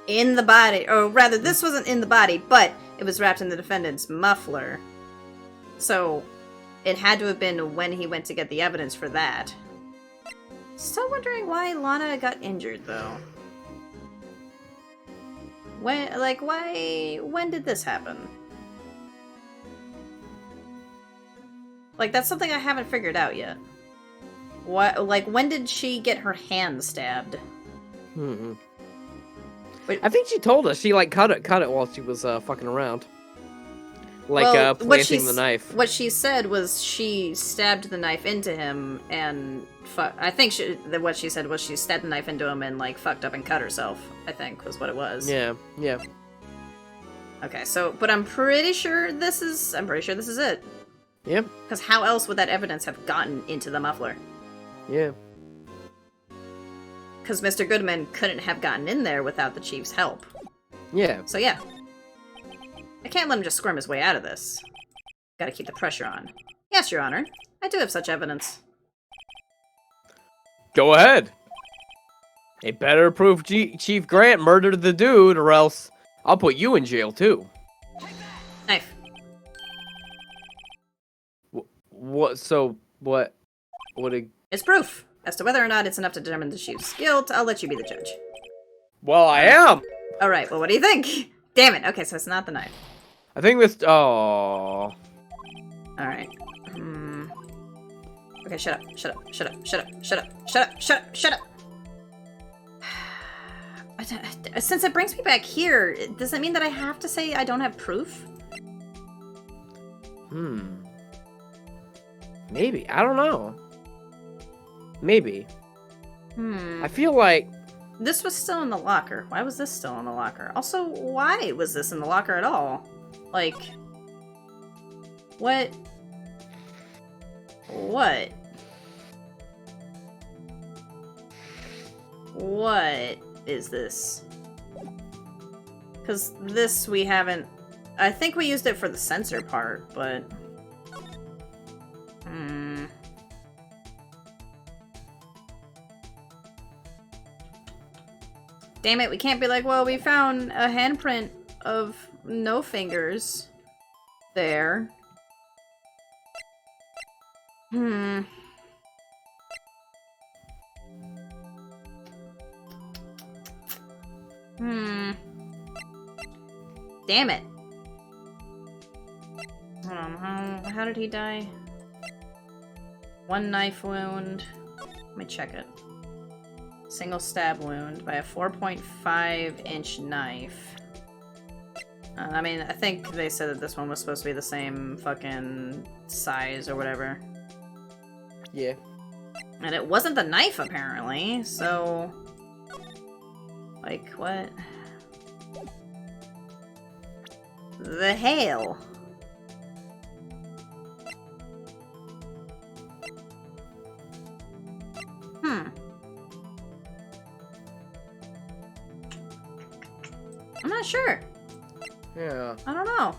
Or rather, this wasn't in the body, but it was wrapped in the defendant's muffler. So, it had to have been when he went to get the evidence for that. Still wondering why Lana got injured, though. When did this happen? Like, that's something I haven't figured out yet. When did she get her hand stabbed? I think she told us she, like, cut it while she was, fucking around. Like, well, planting the knife. What she said was she stabbed the knife into him and I think what she said was she stabbed the knife into him and, like, fucked up and cut herself, I think, was what it was. Yeah. Okay, so, but I'm pretty sure this is it. Yep. Because how else would that evidence have gotten into the muffler? Yeah. Because Mr. Goodman couldn't have gotten in there without the chief's help. Yeah. So yeah. I can't let him just squirm his way out of this. Gotta keep the pressure on. Yes, Your Honor. I do have such evidence. Go ahead. It better prove Chief Grant murdered the dude, or else I'll put you in jail, too. Knife. What? It's proof. As to whether or not it's enough to determine the chief's guilt, I'll let you be the judge. Well, I am! Alright, well, what do you think? Damn it. Okay, so it's not the knife. I think this... Oh. Alright. Okay, shut up. Since it brings me back here, does that mean that I have to say I don't have proof? Maybe. I don't know. Maybe. I feel like... This was still in the locker. Why was this still in the locker? Also, why was this in the locker at all? Like... What? What is this? Because this we haven't... I think we used it for the sensor part, but... Damn it, we can't be like, well, we found a handprint of no fingers there. Damn it. Hold on, how did he die? One knife wound. Let me check it. Single stab wound by a 4.5-inch knife. I mean, I think they said that this one was supposed to be the same fucking size or whatever. Yeah. And it wasn't the knife, apparently, so... Like, what? The hell? I'm not sure. Yeah. I don't know.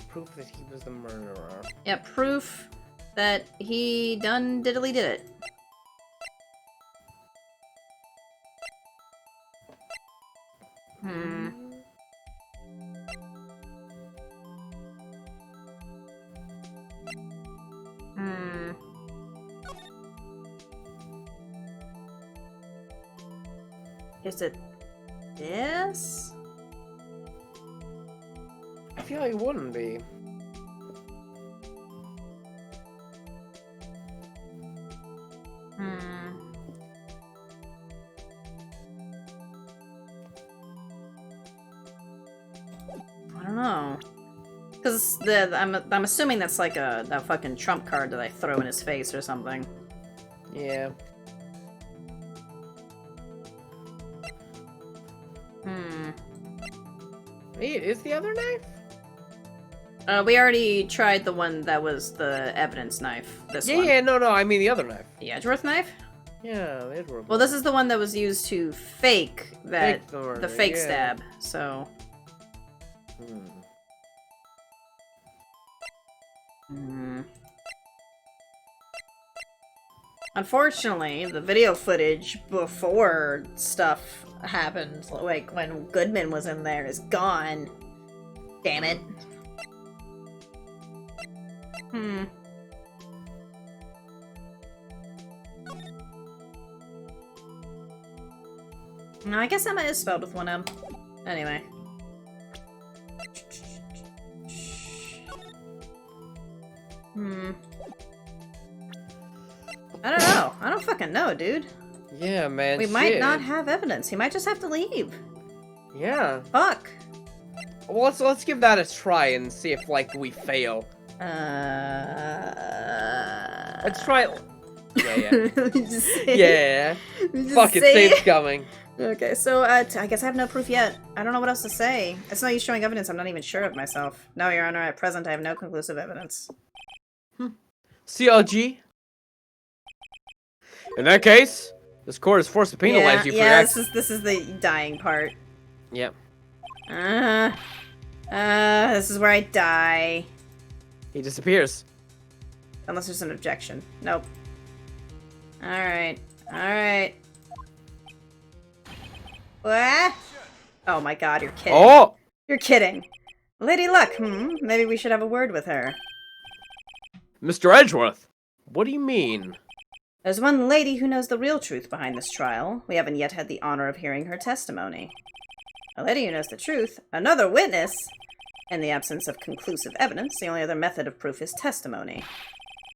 Proof that he was the murderer. Yeah, proof that he done diddly did it. Is it this? I feel like it wouldn't be. I don't know. Because I'm assuming that's like that fucking trump card that I throw in his face or something. Yeah. Wait, is the other knife? We already tried the one that was the evidence knife. This one. Yeah, no, I mean the other knife. The Edgeworth knife? Yeah, the Edgeworth. Well, this is the one that was used to fake that the fake stab. So. Unfortunately, the video footage before stuff happened, like when Goodman was in there, is gone. Damn it. No, I guess Emma is spelled with one M. Anyway. I don't know. I don't fucking know, dude. Yeah, man. We might not have evidence. He might just have to leave. Yeah. Fuck. Well, let's give that a try and see if like we fail. Let's try. Yeah. Yeah. Fuck it, save's coming. Okay, so I guess I have no proof yet. I don't know what else to say. It's no use showing evidence I'm not even sure of myself. No, Your Honor, at present I have no conclusive evidence. CLG. In that case, this court is forced to penalize you for your actions. this is the dying part. Yep. This is where I die. He disappears. Unless there's an objection. Nope. Alright. Alright. What? Oh my god, you're kidding. Oh! You're kidding. Lady Luck, maybe we should have a word with her. Mr. Edgeworth, what do you mean? There's one lady who knows the real truth behind this trial. We haven't yet had the honor of hearing her testimony. A lady who knows the truth. Another witness! In the absence of conclusive evidence, the only other method of proof is testimony.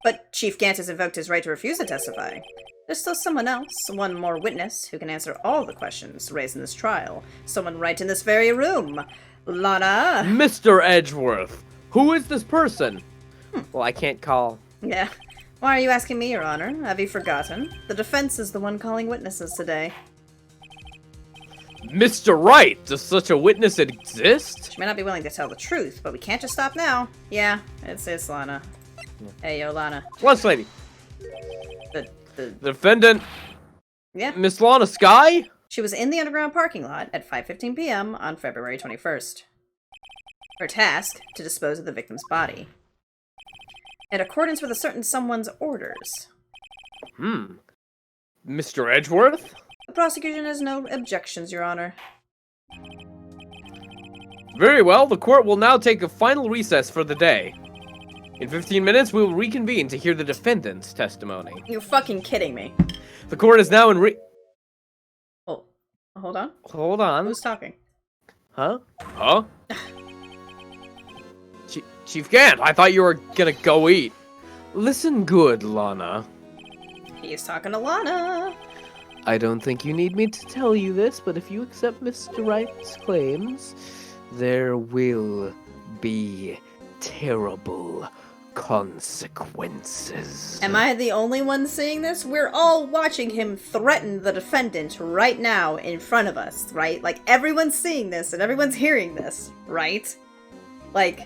But Chief Gant has invoked his right to refuse to testify. There's still someone else, one more witness, who can answer all the questions raised in this trial. Someone right in this very room. Lana! Mr. Edgeworth, who is this person? Well, I can't call. Yeah. Why are you asking me, Your Honor? Have you forgotten? The defense is the one calling witnesses today. Mr. Wright, does such a witness exist? She may not be willing to tell the truth, but we can't just stop now. Yeah, it's Lana. Yeah. Hey, yo, Lana. Lunch lady. The defendant. Yeah. Miss Lana Sky? She was in the underground parking lot at 5:15 p.m. on February 21st. Her task, to dispose of the victim's body. In accordance with a certain someone's orders. Mr. Edgeworth? The prosecution has no objections, Your Honor. Very well, the court will now take a final recess for the day. In 15 minutes, we will reconvene to hear the defendant's testimony. You're fucking kidding me. The court is now in Oh, hold on. Hold on. Who's talking? Huh? Chief Gant, I thought you were gonna go eat. Listen good, Lana. He's talking to Lana. I don't think you need me to tell you this, but if you accept Mr. Wright's claims, there will be terrible consequences. Am I the only one seeing this? We're all watching him threaten the defendant right now in front of us, right? Like, everyone's seeing this and everyone's hearing this, right? Like,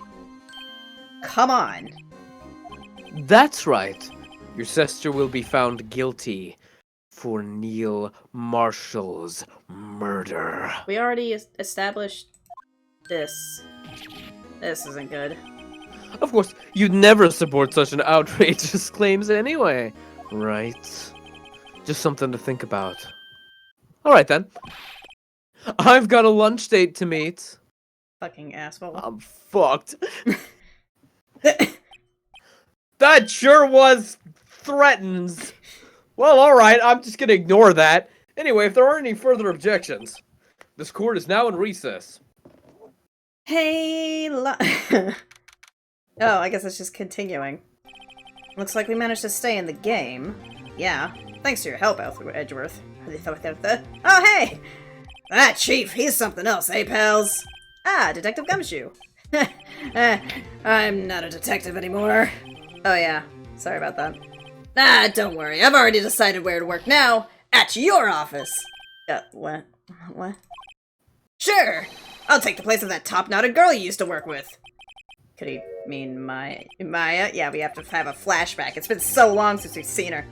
come on. That's right. Your sister will be found guilty for Neil Marshall's murder. We already established this. This isn't good. Of course, you'd never support such an outrageous claims anyway, right? Just something to think about. Alright then. I've got a lunch date to meet. Fucking asshole. I'm fucked. That sure was threatens. Well, alright, I'm just gonna ignore that. Anyway, if there aren't any further objections, this court is now in recess. Hey, Oh, I guess it's just continuing. Looks like we managed to stay in the game. Yeah, thanks to your help, Edgeworth. Oh, hey! That chief, he's something else, eh, pals? Ah, Detective Gumshoe. I'm not a detective anymore. Oh yeah, sorry about that. Ah, don't worry, I've already decided where to work now. At your office. What? What? Sure! I'll take the place of that top-knotted girl you used to work with. Could he mean Maya? Yeah, we have to have a flashback. It's been so long since we've seen her.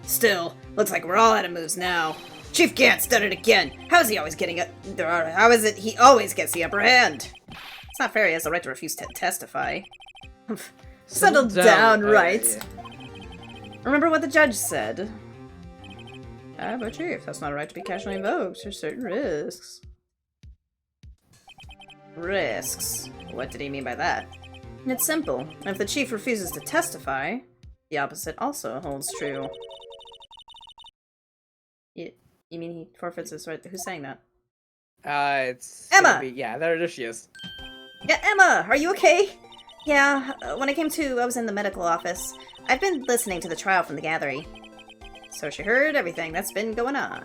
Still, looks like we're all out of moves now. Chief Gant's done it again. How is he always getting how is it he always gets the upper hand? It's not fair he has the right to refuse to testify. Settle down, Wright. Yeah. Remember what the judge said. But Chief, that's not a right to be casually invoked. There's certain risks. Risks? What did he mean by that? It's simple. If the chief refuses to testify, the opposite also holds true. You mean he forfeits his right? Who's saying that? It's Emma! Yeah, there she is. Yeah, Emma, are you okay? Yeah, when I came to, I was in the medical office. I've been listening to the trial from the gallery. So she heard everything that's been going on.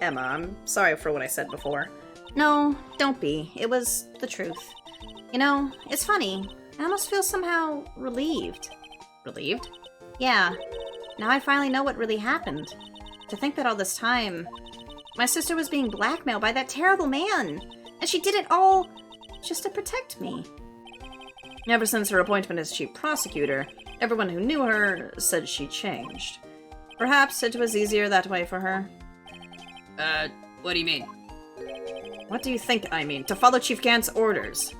Emma, I'm sorry for what I said before. No, don't be. It was the truth. You know, it's funny. I almost feel somehow relieved. Relieved? Yeah. Now I finally know what really happened. To think that all this time, my sister was being blackmailed by that terrible man. And she did it all just to protect me. Ever since her appointment as chief prosecutor, everyone who knew her said she changed. Perhaps it was easier that way for her. What do you mean? What do you think I mean? To follow Chief Gant's orders.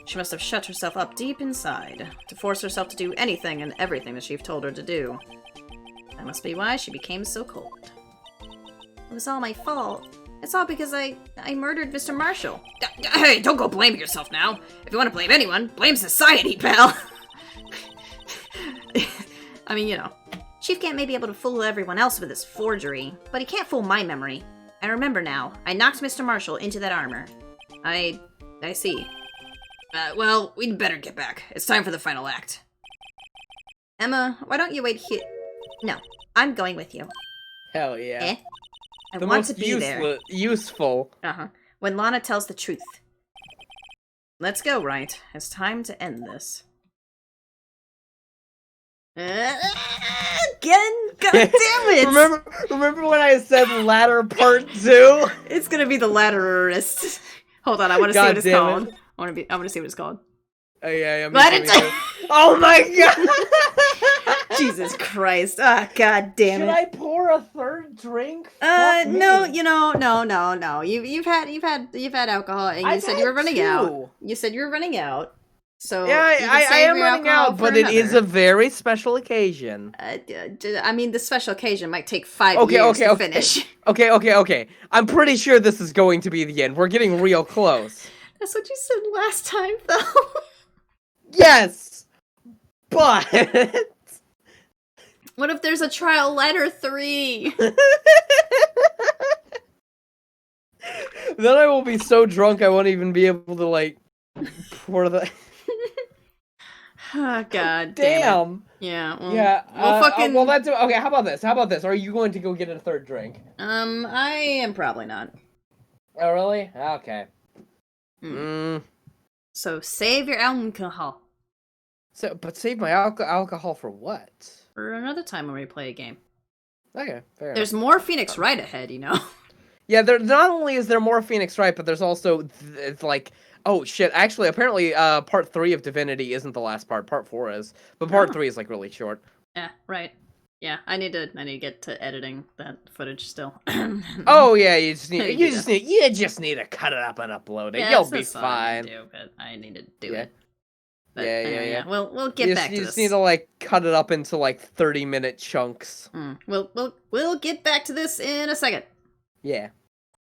She must have shut herself up deep inside, to force herself to do anything and everything the Chief told her to do. That must be why she became so cold. It was all my fault. It's all because I murdered Mr. Marshall. Hey, don't go blaming yourself now. If you want to blame anyone, blame society, pal. I mean, you know. Chief Gant may be able to fool everyone else with his forgery, but he can't fool my memory. I remember now. I knocked Mr. Marshall into that armor. I see. Well, we'd better get back. It's time for the final act. Emma, why don't you wait here? No, I'm going with you. Hell yeah. Eh? I want to be there. Useful. Uh-huh. When Lana tells the truth. Let's go, Wright. It's time to end this. Again? God damn it! remember when I said ladder part 2? It's gonna be the ladderist. Hold on, I want to see what it's called. I want to see what it's called. Oh yeah. Oh my god! Jesus Christ! Ah, god damn it! Should I pour a third drink? No. You know, no. You've had alcohol, and you said you were running out. You said you were running out. So yeah, I am running out, but it is a very special occasion. I mean, the special occasion might take 5 years to finish. Okay. I'm pretty sure this is going to be the end. We're getting real close. That's what you said last time, though. Yes, but what if there's a trial letter 3? Then I will be so drunk I won't even be able to like pour the. Oh, god damn. Yeah. Well, yeah. Well, fucking. Well, that's okay. How about this? Are you going to go get a third drink? I am probably not. Oh, really? Okay. So save your alcohol. But save my alcohol for what? For another time when we play a game. Okay, fair There's more Phoenix Wright ahead, you know? Yeah, not only is there more Phoenix Wright, but there's also, it's like, oh shit, actually, apparently, part 3 of Divinity isn't the last part, part 4 is. But part 3 is, like, really short. Yeah, right. Yeah, I need to get to editing that footage still. Oh yeah, you just need to cut it up and upload it. Yeah, You'll be fine. But I need to do it. But yeah. We'll get back to this. You just need to like cut it up into like 30-minute chunks. We'll get back to this in a second. Yeah.